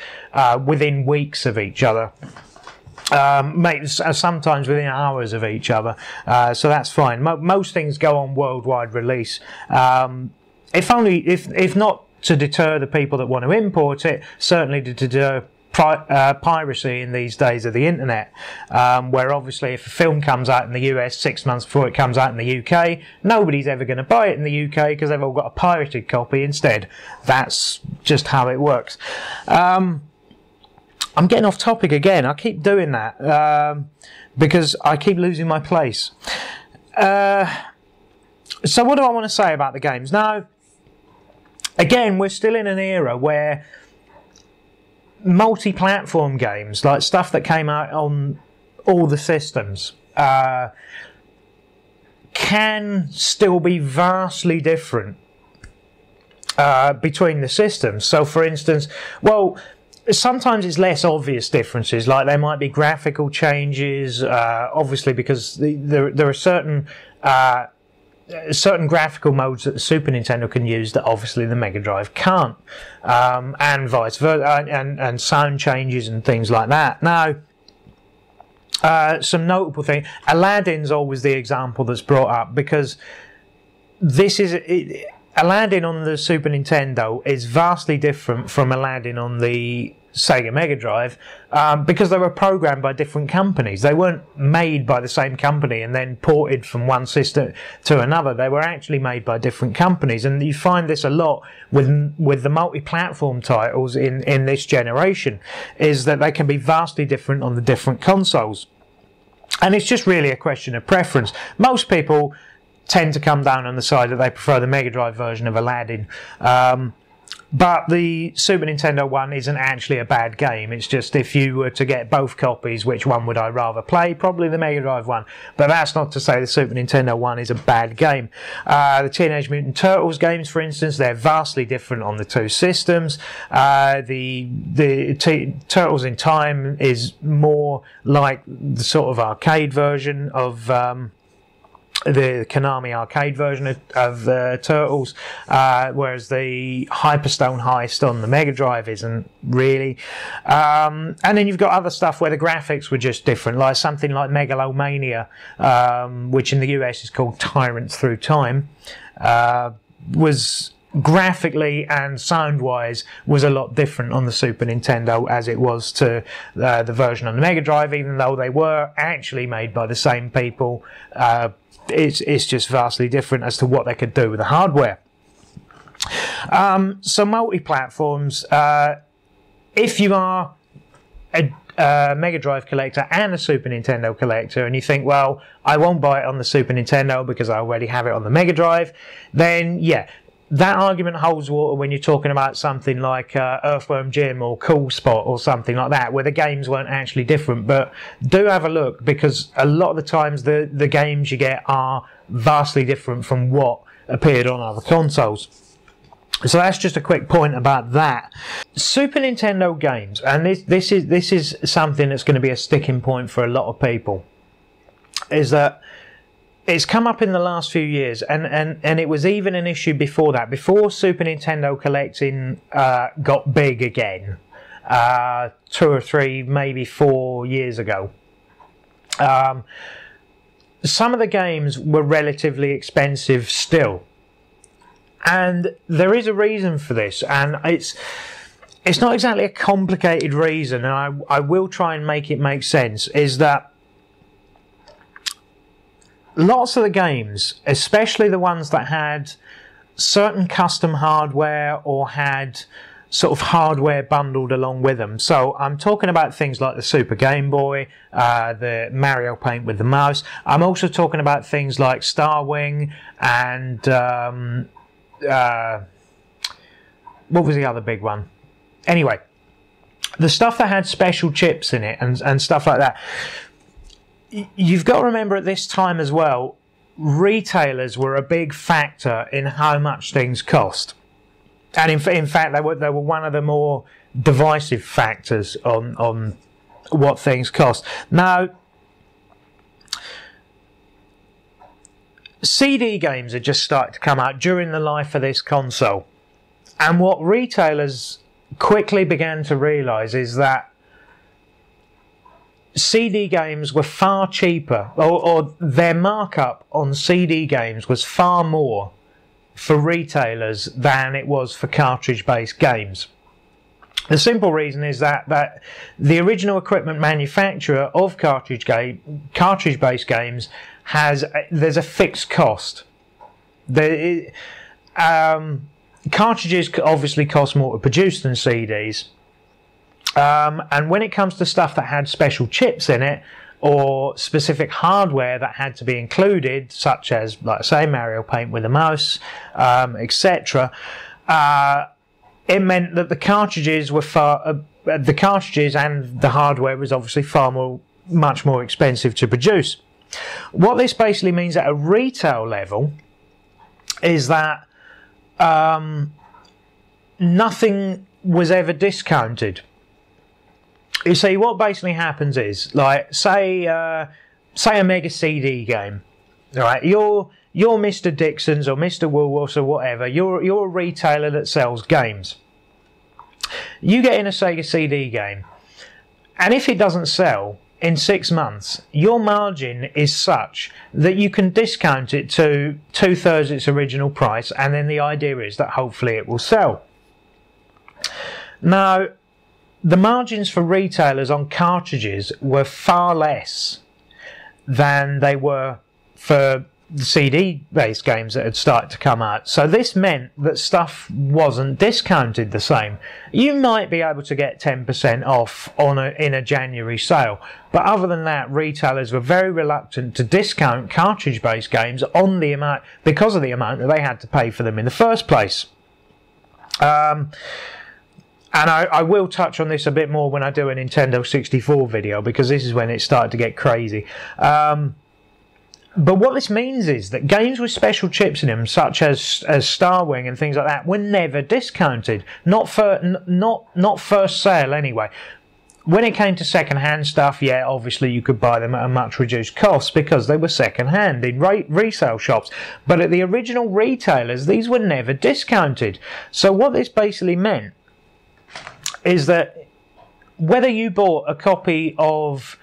within weeks of each other. Sometimes within hours of each other, so that's fine. Most things go on worldwide release, if not to deter the people that want to import it, certainly to deter piracy in these days of the internet, where obviously if a film comes out in the US 6 months before it comes out in the UK, nobody's ever going to buy it in the UK because they've all got a pirated copy instead. That's just how it works. I'm getting off topic again. I keep doing that because I keep losing my place. So what do I want to say about the games? Now, again, we're still in an era where multi-platform games, like stuff that came out on all the systems, can still be vastly different between the systems. So, for instance, well, sometimes it's less obvious differences, like there might be graphical changes, obviously because there are certain graphical modes that the Super Nintendo can use that obviously the Mega Drive can't, and vice versa, and sound changes and things like that. Now, some notable thing, Aladdin's always the example that's brought up, because Aladdin on the Super Nintendo is vastly different from Aladdin on the Sega Mega Drive, because they were programmed by different companies. They weren't made by the same company and then ported from one system to another. They were actually made by different companies, and you find this a lot with the multi-platform titles in this generation, is that they can be vastly different on the different consoles. And it's just really a question of preference. Most people tend to come down on the side that they prefer the Mega Drive version of Aladdin. But the Super Nintendo one isn't actually a bad game. It's just, if you were to get both copies, which one would I rather play? Probably the Mega Drive one. But that's not to say the Super Nintendo one is a bad game. The Teenage Mutant Turtles games, for instance, they're vastly different on the two systems. The Turtles in Time is more like the sort of arcade version of the Konami arcade version of Turtles, whereas the Hyperstone Heist on the Mega Drive isn't really. And then you've got other stuff where the graphics were just different, like something like Megalomania, which in the US is called Tyrants Through Time, was graphically and sound-wise was a lot different on the Super Nintendo as it was to the version on the Mega Drive, even though they were actually made by the same people. It's just vastly different as to what they could do with the hardware. So multi-platforms, if you are a Mega Drive collector and a Super Nintendo collector, and you think, well, I won't buy it on the Super Nintendo because I already have it on the Mega Drive, then yeah, that argument holds water when you're talking about something like Earthworm Jim or Cool Spot or something like that, where the games weren't actually different. But do have a look, because a lot of the times the games you get are vastly different from what appeared on other consoles. So that's just a quick point about that. Super Nintendo games, and this is something that's going to be a sticking point for a lot of people, is that it's come up in the last few years, and it was even an issue before that. Before Super Nintendo collecting got big again, 2 or 3, maybe 4 years ago, some of the games were relatively expensive still. And there is a reason for this, and it's not exactly a complicated reason, and I will try and make it make sense, is that lots of the games, especially the ones that had certain custom hardware or had sort of hardware bundled along with them. So I'm talking about things like the Super Game Boy, the Mario Paint with the mouse. I'm also talking about things like Starwing and what was the other big one? Anyway, the stuff that had special chips in it and stuff like that. You've got to remember at this time as well, retailers were a big factor in how much things cost. And in fact, they were one of the more divisive factors on what things cost. Now, CD games had just started to come out during the life of this console. And what retailers quickly began to realise is that CD games were far cheaper, or their markup on CD games was far more for retailers than it was for cartridge-based games. The simple reason is that the original equipment manufacturer of cartridge-based games there's a fixed cost. Cartridges obviously cost more to produce than CDs, and when it comes to stuff that had special chips in it or specific hardware that had to be included, such as, like I say, Mario Paint with a mouse, etc., it meant that the cartridges and the hardware was obviously much more expensive to produce. What this basically means at a retail level is that nothing was ever discounted. You see, what basically happens is, like, say a Mega CD game, right? You're Mr. Dixon's or Mr. Woolworths or whatever. You're a retailer that sells games. You get in a Sega CD game, and if it doesn't sell in 6 months, your margin is such that you can discount it to 2/3 its original price, and then the idea is that hopefully it will sell. Now, the margins for retailers on cartridges were far less than they were for the CD-based games that had started to come out. So this meant that stuff wasn't discounted the same. You might be able to get 10% off in a January sale, but other than that, retailers were very reluctant to discount cartridge-based games because of the amount that they had to pay for them in the first place. And I will touch on this a bit more when I do a Nintendo 64 video, because this is when it started to get crazy. But what this means is that games with special chips in them, such as Starwing and things like that, were never discounted. Not first sale anyway. When it came to second-hand stuff, yeah, obviously you could buy them at a much reduced cost because they were second-hand in resale shops. But at the original retailers, these were never discounted. So what this basically meant is that whether you bought a copy of,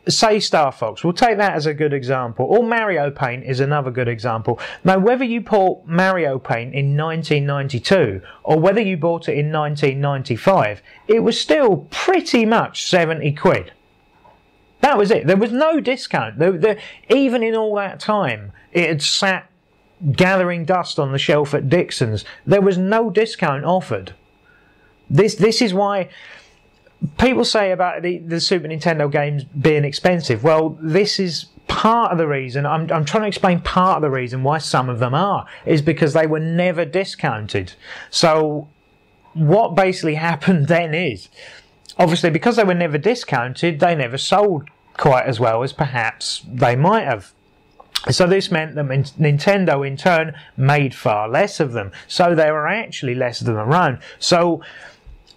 say, Star Fox, we'll take that as a good example, or Mario Paint is another good example. Now, whether you bought Mario Paint in 1992 or whether you bought it in 1995, it was still pretty much 70 quid. That was it. There was no discount. Even in all that time, it had sat gathering dust on the shelf at Dixon's. There was no discount offered. This is why people say about the Super Nintendo games being expensive. Well, this is part of the reason. I'm trying to explain part of the reason why some of them is because they were never discounted. So what basically happened then is, obviously, because they were never discounted, they never sold quite as well as perhaps they might have. So this meant that Nintendo in turn made far less of them. So there were actually less of them around. So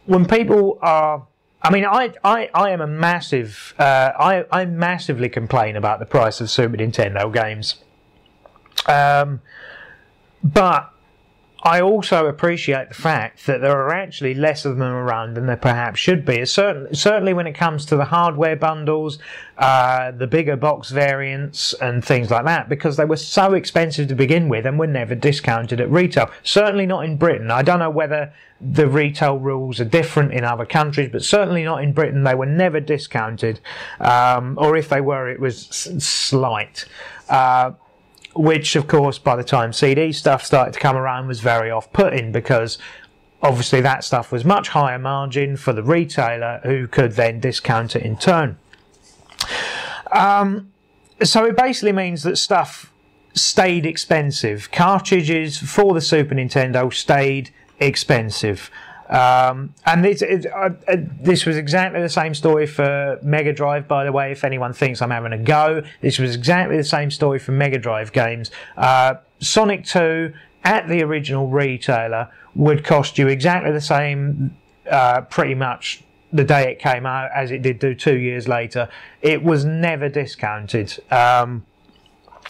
when people are, I mean, I am a massive, I massively complain about the price of Super Nintendo games. But I also appreciate the fact that there are actually less of them around than there perhaps should be. Certainly when it comes to the hardware bundles, the bigger box variants and things like that, because they were so expensive to begin with and were never discounted at retail. Certainly not in Britain. I don't know whether the retail rules are different in other countries, but certainly not in Britain. They were never discounted, or if they were, it was slight. Which, of course, by the time CD stuff started to come around was very off-putting, because obviously that stuff was much higher margin for the retailer, who could then discount it in turn. So it basically means that stuff stayed expensive. Cartridges for the Super Nintendo stayed expensive. And this was exactly the same story for Mega Drive, by the way, if anyone thinks I'm having a go. This was exactly the same story for Mega Drive games. Sonic 2 at the original retailer would cost you exactly the same pretty much the day it came out as it did do 2 years later. It was never discounted.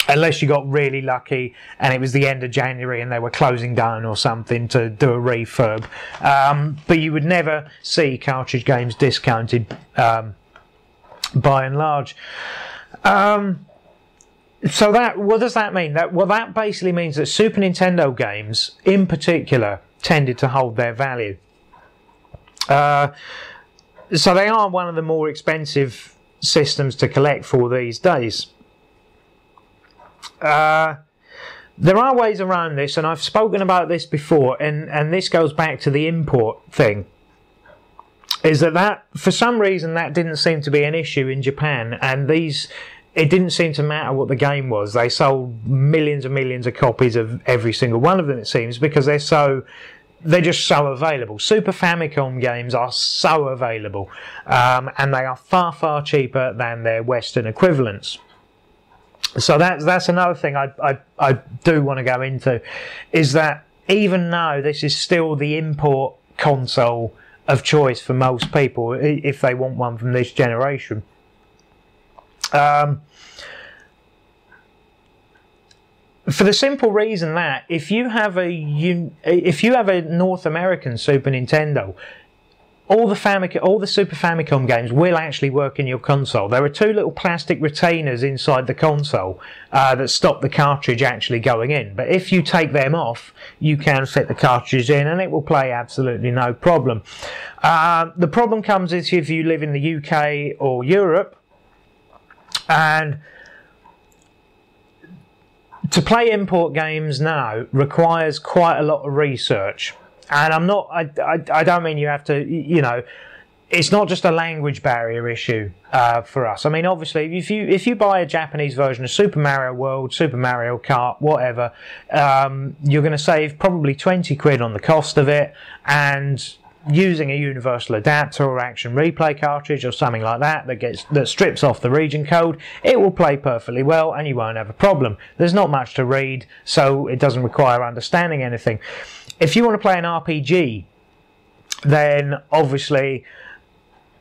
Unless you got really lucky and it was the end of January and they were closing down or something to do a refurb. But you would never see cartridge games discounted by and large. So what does that mean? That basically means that Super Nintendo games in particular tended to hold their value. So they are one of the more expensive systems to collect for these days. There are ways around this, and I've spoken about this before, and this goes back to the import thing. Is that for some reason that didn't seem to be an issue in Japan, and it didn't seem to matter what the game was. They sold millions and millions of copies of every single one of them, it seems, because they're just so available. Super Famicom games are so available, and they are far, far cheaper than their Western equivalents. So that's another thing I do want to go into, is that even though this is still the import console of choice for most people, if they want one from this generation, for the simple reason that if you have a North American Super Nintendo, all the Super Famicom games will actually work in your console. There are two little plastic retainers inside the console that stop the cartridge actually going in. But if you take them off, you can fit the cartridge in and it will play absolutely no problem. The problem comes if you live in the UK or Europe, and to play import games now requires quite a lot of research. And I don't mean you have to, it's not just a language barrier issue for us. I mean, obviously, if you buy a Japanese version of Super Mario World, Super Mario Kart, whatever, you're going to save probably 20 quid on the cost of it, and using a universal adapter or action replay cartridge or something like that strips off the region code, it will play perfectly well and you won't have a problem. There's not much to read, so it doesn't require understanding anything. If you want to play an RPG, then obviously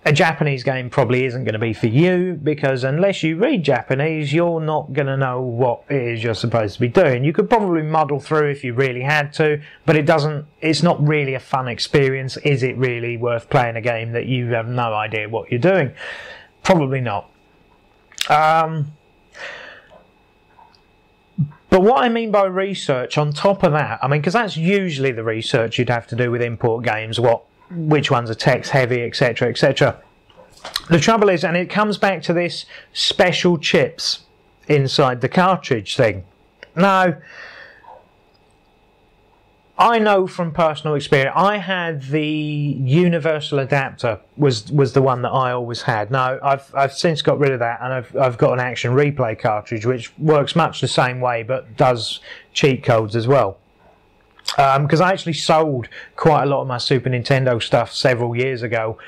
a Japanese game probably isn't going to be for you, because unless you read Japanese, you're not going to know what it is you're supposed to be doing. You could probably muddle through if you really had to, but it's not really a fun experience. Is it really worth playing a game that you have no idea what you're doing? Probably not. But what I mean by research on top of that, I mean, because that's usually the research you'd have to do with import games, which ones are text heavy, etc., etc. The trouble is, and it comes back to this special chips inside the cartridge thing. Now, I know from personal experience, I had the universal adapter was the one that I always had. Now, I've since got rid of that, and I've got an action replay cartridge which works much the same way but does cheat codes as well. Because I actually sold quite a lot of my Super Nintendo stuff several years ago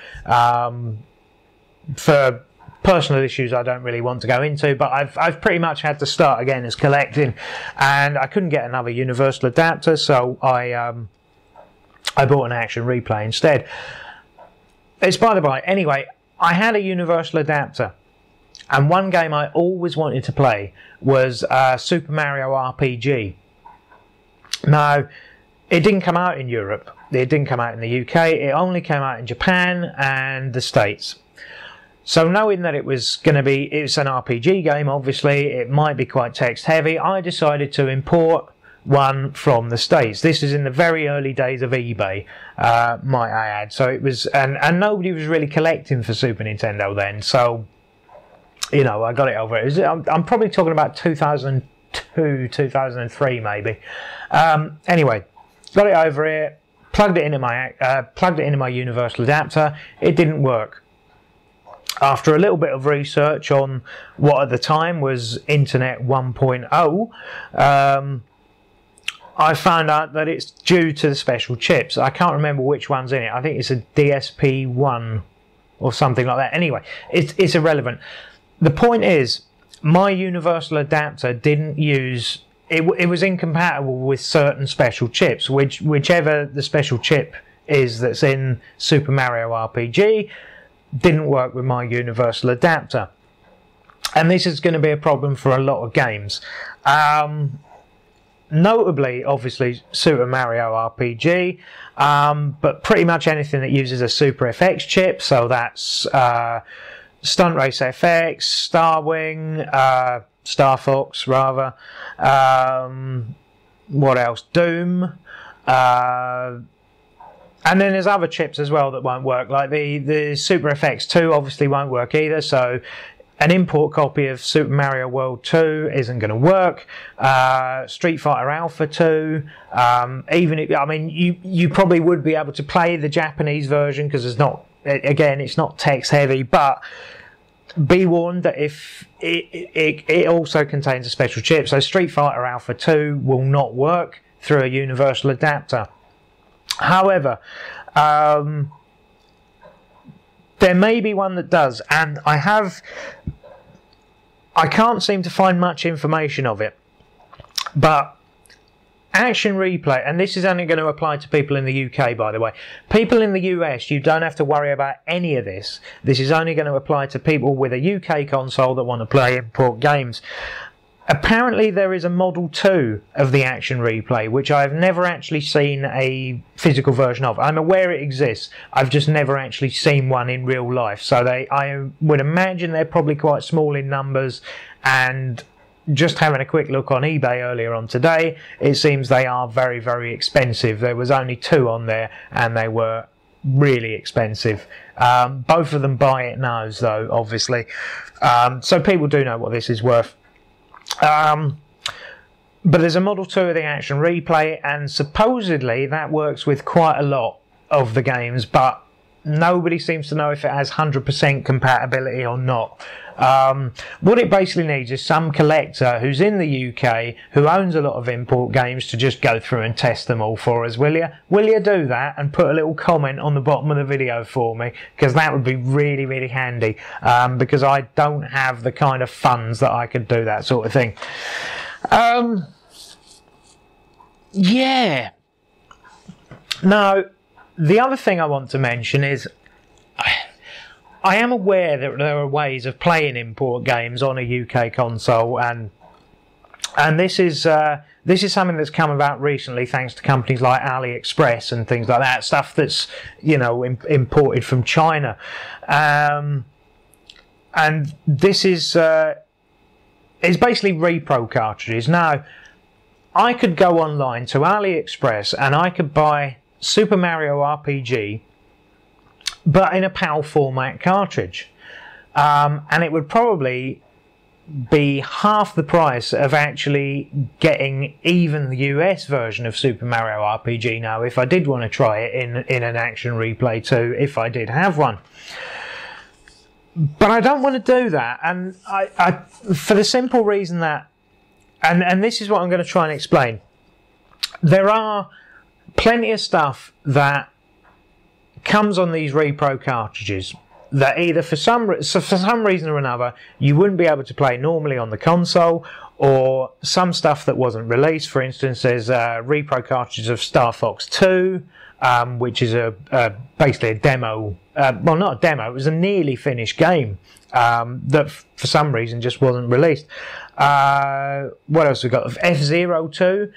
for personal issues I don't really want to go into, but I've pretty much had to start again as collecting, and I couldn't get another universal adapter, so I bought an action replay instead. It's by the by. Anyway, I had a universal adapter, and one game I always wanted to play was Super Mario RPG. Now, it didn't come out in Europe, it didn't come out in the UK, it only came out in Japan and the States. So knowing that it's an RPG game, obviously, it might be quite text heavy, I decided to import one from the States. This is in the very early days of eBay, might I add. So it was, and nobody was really collecting for Super Nintendo then, so, I got it over. I'm probably talking about 2002, 2003 maybe. Anyway, got it over here, plugged it into my universal adapter. It didn't work. After a little bit of research on what at the time was Internet 1.0, I found out that it's due to the special chips. I can't remember which one's in it. I think it's a DSP-1 or something like that. Anyway, it's irrelevant. The point is, my universal adapter didn't use... It was incompatible with certain special chips, whichever the special chip is that's in Super Mario RPG didn't work with my universal adapter. And this is going to be a problem for a lot of games. Notably, obviously, Super Mario RPG, but pretty much anything that uses a Super FX chip, so that's Stunt Race FX, Starwing, Star Fox rather, what else, Doom, and then there's other chips as well that won't work, like the Super FX 2 obviously won't work either, so an import copy of Super Mario World 2 isn't going to work. Street Fighter Alpha 2, even if, I mean, you probably would be able to play the Japanese version because it's not, again, it's not text heavy, but be warned that if it also contains a special chip, so Street Fighter Alpha 2 will not work through a universal adapter. However, there may be one that does, and I can't seem to find much information of it, but Action Replay, and this is only going to apply to people in the UK, by the way. People in the US, you don't have to worry about any of this. This is only going to apply to people with a UK console that want to play import games. Apparently there is a Model 2 of the Action Replay, which I've never actually seen a physical version of. I'm aware it exists, I've just never actually seen one in real life. So I would imagine they're probably quite small in numbers, and just having a quick look on eBay earlier on today, it seems they are very, very expensive. There was only 2 on there, and they were really expensive. Both of them buy it nows, though, obviously. So people do know what this is worth. But there's a Model 2 of the Action Replay, and supposedly that works with quite a lot of the games, but nobody seems to know if it has 100% compatibility or not. What it basically needs is some collector who's in the UK, who owns a lot of import games, to just go through and test them all for us, will you? Will you do that and put a little comment on the bottom of the video for me? Because that would be really, really handy, because I don't have the kind of funds that I could do that sort of thing. Yeah. Now, the other thing I want to mention is I am aware that there are ways of playing import games on a UK console, and this is something that's come about recently thanks to companies like AliExpress and things like that, stuff that's, you know, imported from China, and this is it's basically repro cartridges. Now, I could go online to AliExpress and I could buy Super Mario RPG, but in a PAL format cartridge, and it would probably be half the price of actually getting even the US version of Super Mario RPG now, if I did want to try it in an Action Replay 2, if I did have one. But I don't want to do that, and I for the simple reason that, and this is what I'm going to try and explain, there are plenty of stuff that comes on these repro cartridges that either for some reason or another you wouldn't be able to play normally on the console, or some stuff that wasn't released. For instance, there's repro cartridges of Star Fox 2, which is basically a demo, well, not a demo, it was a nearly finished game that for some reason just wasn't released. What else have we got? F-Zero 2,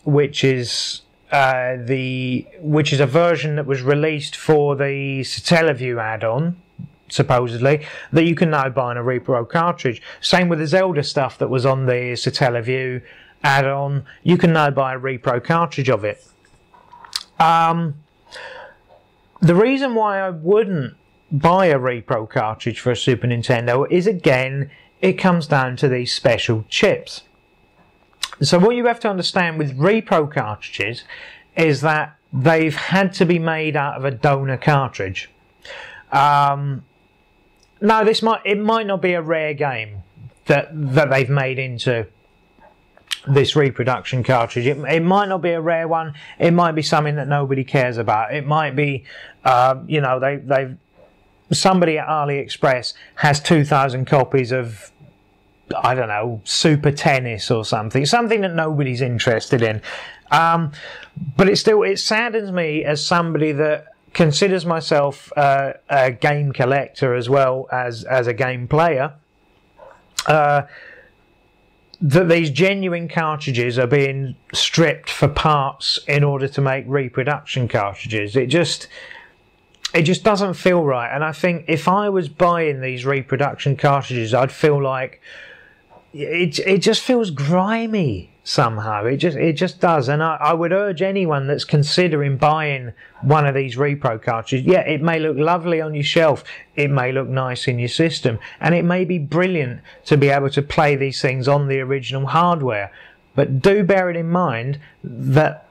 which is a version that was released for the Satellaview add-on, supposedly, that you can now buy in a repro cartridge. Same with the Zelda stuff that was on the Satellaview add-on. You can now buy a repro cartridge of it. The reason why I wouldn't buy a repro cartridge for a Super Nintendo is, again, it comes down to these special chips. So what you have to understand with repro cartridges is that they've had to be made out of a donor cartridge. Now, it might not be a rare game that they've made into this reproduction cartridge. It might not be a rare one. It might be something that nobody cares about. It might be, you know, somebody at AliExpress has 2,000 copies of, I don't know, Super Tennis or something that nobody's interested in. But it saddens me as somebody that considers myself a game collector as well as a game player, that these genuine cartridges are being stripped for parts in order to make reproduction cartridges. It just doesn't feel right. And I think if I was buying these reproduction cartridges, I'd feel like it just feels grimy somehow. It just does. And I would urge anyone that's considering buying one of these repro cartridges, yeah, it may look lovely on your shelf, it may look nice in your system, and it may be brilliant to be able to play these things on the original hardware, but do bear it in mind that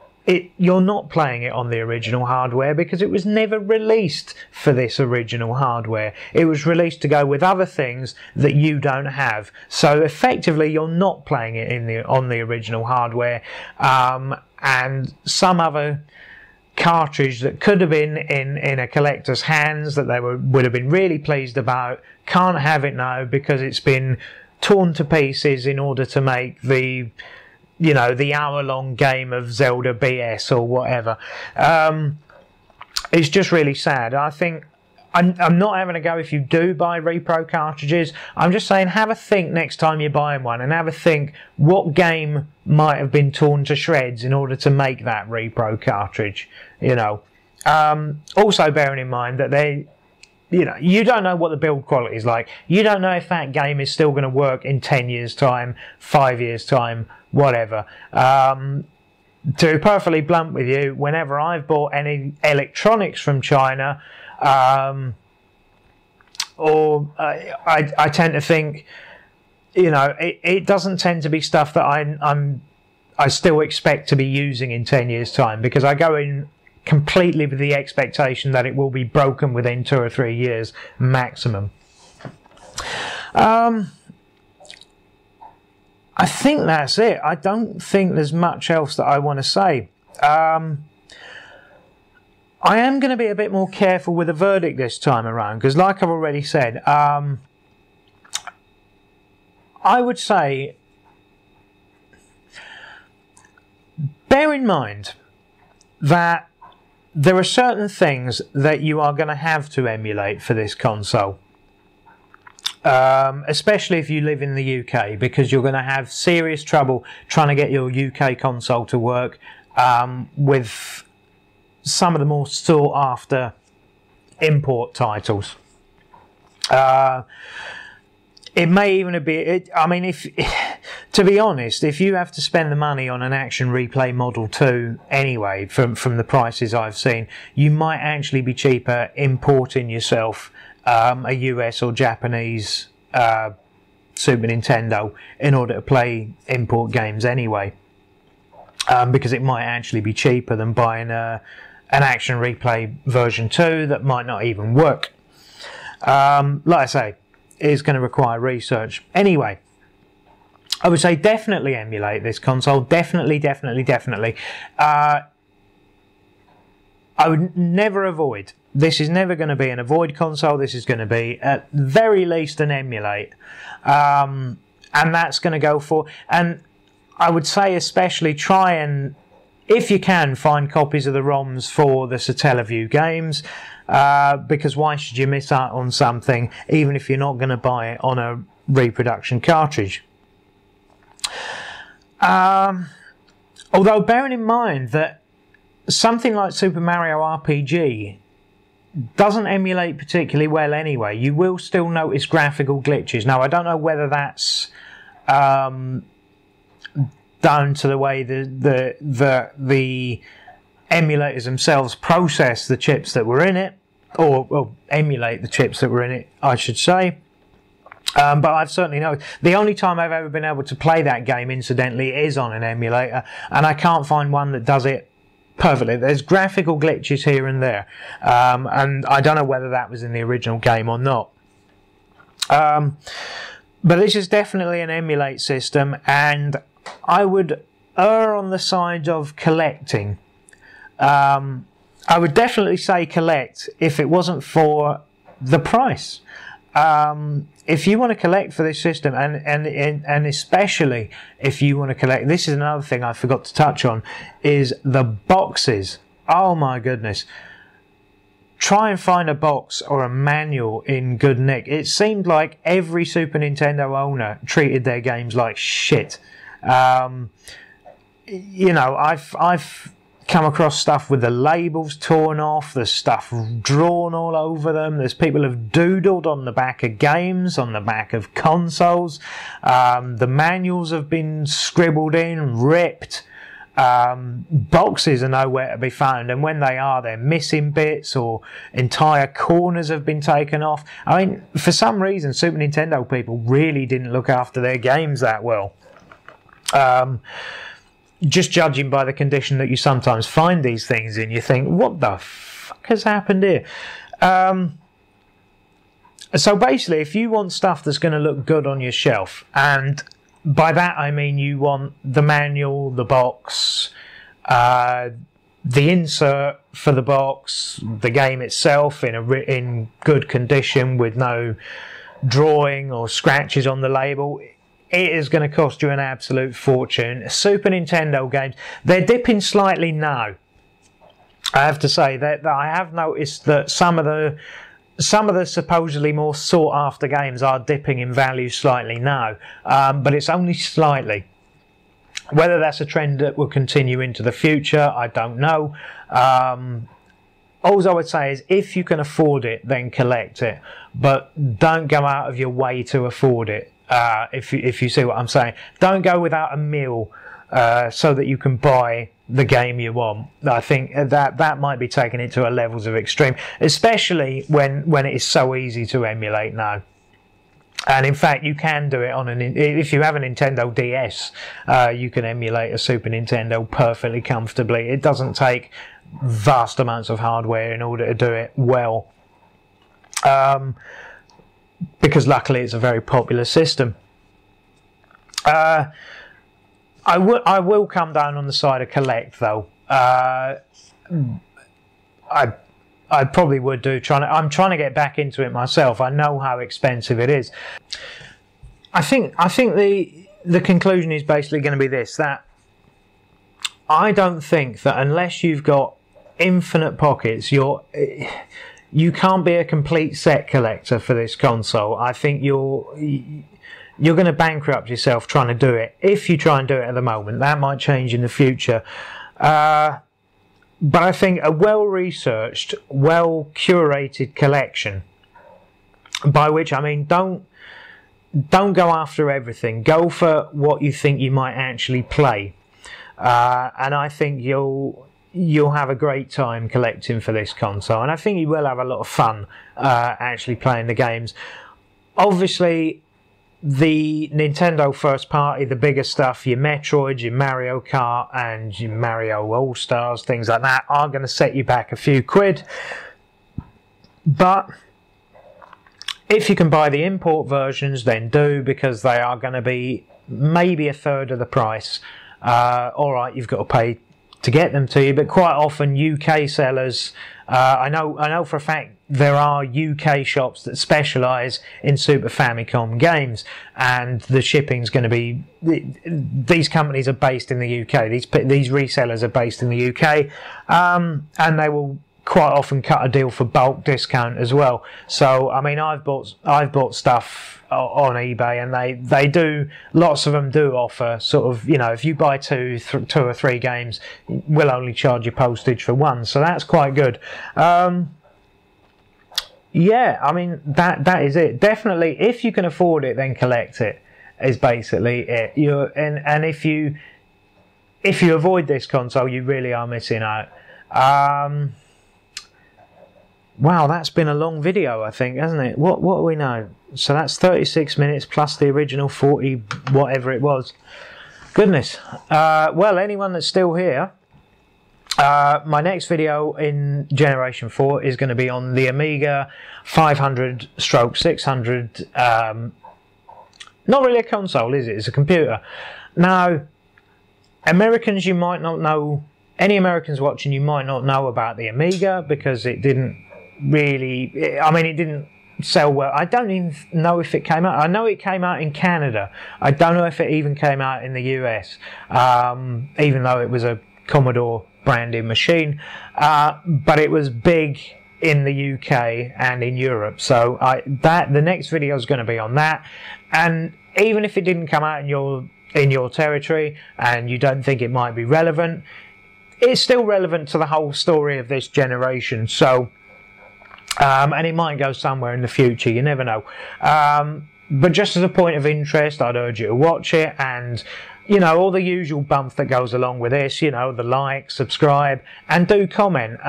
you're not playing it on the original hardware, because it was never released for this original hardware. It was released to go with other things that you don't have. So effectively, you're not playing it on the original hardware, and some other cartridge that could have been in a collector's hands that they would have been really pleased about can't have it now, because it's been torn to pieces in order to make the, you know, the hour-long game of Zelda BS or whatever. It's just really sad. I think I'm not having a go if you do buy repro cartridges. I'm just saying, have a think next time you're buying one, and have a think what game might have been torn to shreds in order to make that repro cartridge, you know. Also bearing in mind that you know, you don't know what the build quality is like. You don't know if that game is still going to work in 10 years' time, 5 years' time, whatever. To be perfectly blunt with you, whenever I've bought any electronics from China, I tend to think, you know, it doesn't tend to be stuff that I still expect to be using in 10 years' time, because I go in completely with the expectation that it will be broken within 2 or 3 years maximum. I think that's it. I don't think there's much else that I want to say. I am going to be a bit more careful with the verdict this time around, because like I've already said, I would say, bear in mind that there are certain things that you are going to have to emulate for this console, especially if you live in the UK, because you're going to have serious trouble trying to get your UK console to work with some of the more sought after import titles. It may even be, I mean, to be honest, if you have to spend the money on an Action Replay Model 2 anyway, from the prices I've seen, you might actually be cheaper importing yourself a US or Japanese Super Nintendo in order to play import games anyway, because it might actually be cheaper than buying an Action Replay version 2 that might not even work. Like I say, is going to require research. Anyway, I would say definitely emulate this console. Definitely. I would never avoid. This is never going to be an avoid console. This is going to be, at very least, an emulate. And that's going to go for... And I would say especially try and, if you can, find copies of the ROMs for the Satellaview games. Because why should you miss out on something even if you're not going to buy it on a reproduction cartridge? Although bearing in mind that something like Super Mario RPG doesn't emulate particularly well anyway, you will still notice graphical glitches. Now I don't know whether that's down to the way the emulators themselves process the chips that were in it, or emulate the chips that were in it, I should say. But I've certainly noticed, the only time I've ever been able to play that game, incidentally, is on an emulator, and I can't find one that does it perfectly. There's graphical glitches here and there, and I don't know whether that was in the original game or not. But this is definitely an emulate system, and I would err on the side of collecting. I would definitely say collect if it wasn't for the price. If you want to collect for this system, and especially if you want to collect, this is another thing I forgot to touch on, is the boxes. Oh my goodness. Try and find a box or a manual in good nick. It seemed like every Super Nintendo owner treated their games like shit. You know, I've come across stuff with the labels torn off, there's stuff drawn all over them, there's people who've doodled on the back of games, on the back of consoles, the manuals have been scribbled in, ripped, boxes are nowhere to be found, and when they are, they're missing bits or entire corners have been taken off. I mean, for some reason Super Nintendo people really didn't look after their games that well. Just judging by the condition that you sometimes find these things in, you think, what the fuck has happened here? So basically, if you want stuff that's going to look good on your shelf, and by that I mean you want the manual, the box, the insert for the box, the game itself in good condition with no drawing or scratches on the label, it is going to cost you an absolute fortune. Super Nintendo games, they're dipping slightly now. I have to say that I have noticed that some of the supposedly more sought after games are dipping in value slightly now, but it's only slightly. Whether that's a trend that will continue into the future, I don't know. All I would say is, if you can afford it, then collect it, but don't go out of your way to afford it. If you see what I'm saying, don't go without a meal so that you can buy the game you want. I think that might be taking it to a levels of extreme, especially when it is so easy to emulate now. And in fact, you can do it on if you have a Nintendo DS, you can emulate a Super Nintendo perfectly comfortably. It doesn't take vast amounts of hardware in order to do it well. Because luckily it's a very popular system. I will come down on the side of collect though. I probably would do. I'm trying to get back into it myself. I know how expensive it is. I think the conclusion is basically going to be this: that I don't think that unless you've got infinite pockets, you can't be a complete set collector for this console. I think you're going to bankrupt yourself trying to do it. If you try and do it at the moment, that might change in the future. But I think a well-researched, well-curated collection, by which I mean don't go after everything. Go for what you think you might actually play, and I think you'll have a great time collecting for this console, and I think you will have a lot of fun actually playing the games. Obviously, the Nintendo first party, the bigger stuff, your Metroid, your Mario Kart and your Mario All-Stars, things like that, are going to set you back a few quid. But if you can buy the import versions, then do, because they are going to be maybe a third of the price. Alright, you've got to pay to get them to you, but quite often UK sellers, I know for a fact there are UK shops that specialise in Super Famicom games, and the shipping's going to be, these companies are based in the UK, these resellers are based in the UK, and they will quite often cut a deal for bulk discount as well. So I mean, I've bought stuff on eBay, and they do, lots of them do offer sort of, you know, if you buy two or three games, we'll only charge you postage for one, so that's quite good. Yeah, I mean, that is it. Definitely, if you can afford it, then collect it, is basically it. And if you avoid this console, you really are missing out. Wow, that's been a long video, I think, hasn't it? What do we know? So that's 36 minutes plus the original 40, whatever it was. Goodness. Well, anyone that's still here, my next video in Generation 4 is going to be on the Amiga 500/600. Not really a console, is it? It's a computer. Now, Americans, you might not know, any Americans watching, you might not know about the Amiga because it didn't really, I mean, it didn't sell well. I don't even know if it came out. I know it came out in Canada. I don't know if it even came out in the US, even though it was a Commodore branded machine, but it was big in the UK and in Europe. So the next video is going to be on that. And even if it didn't come out in your territory and you don't think it might be relevant, it's still relevant to the whole story of this generation. So and it might go somewhere in the future, you never know. But just as a point of interest, I'd urge you to watch it, and you know, all the usual bump that goes along with this, you know, the like, subscribe, and do comment.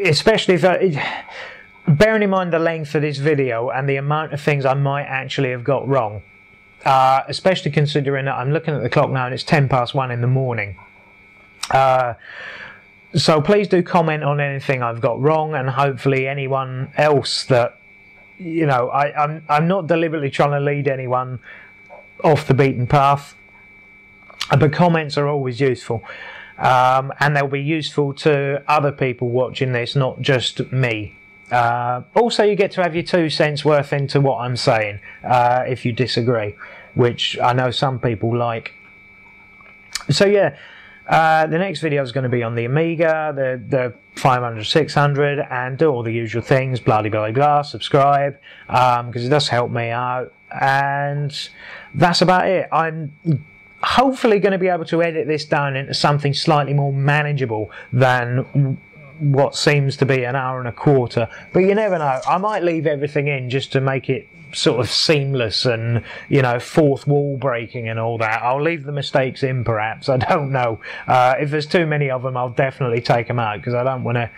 Especially if, bearing in mind the length of this video and the amount of things I might actually have got wrong. Especially considering that I'm looking at the clock now and it's 1:10 in the morning. So please do comment on anything I've got wrong, and hopefully anyone else that, you know, I'm not deliberately trying to lead anyone off the beaten path, but comments are always useful, and they'll be useful to other people watching this, not just me. Also, you get to have your 2 cents worth into what I'm saying if you disagree, which I know some people like. So yeah, the next video is going to be on the Amiga, the 500, 600, and do all the usual things, blah blah blah blah, subscribe, because it does help me out, and that's about it. I'm hopefully going to be able to edit this down into something slightly more manageable than what seems to be an hour and a quarter, but you never know. I might leave everything in just to make it sort of seamless and, you know, fourth wall breaking and all that. I'll leave the mistakes in, perhaps. I don't know. If there's too many of them, I'll definitely take them out, because I don't want to,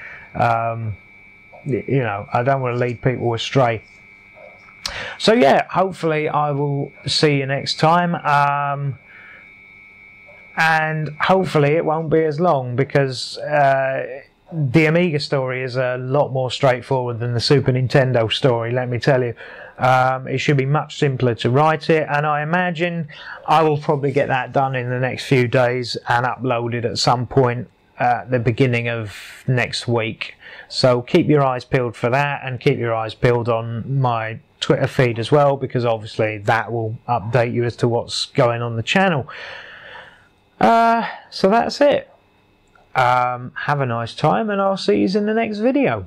you know, I don't want to lead people astray. So yeah, hopefully I will see you next time. And hopefully it won't be as long, because the Amiga story is a lot more straightforward than the Super Nintendo story, let me tell you. It should be much simpler to write it, and I imagine I will probably get that done in the next few days and upload it at some point at the beginning of next week. So keep your eyes peeled for that, and keep your eyes peeled on my Twitter feed as well, because obviously that will update you as to what's going on the channel. So that's it. Have a nice time, and I'll see you in the next video.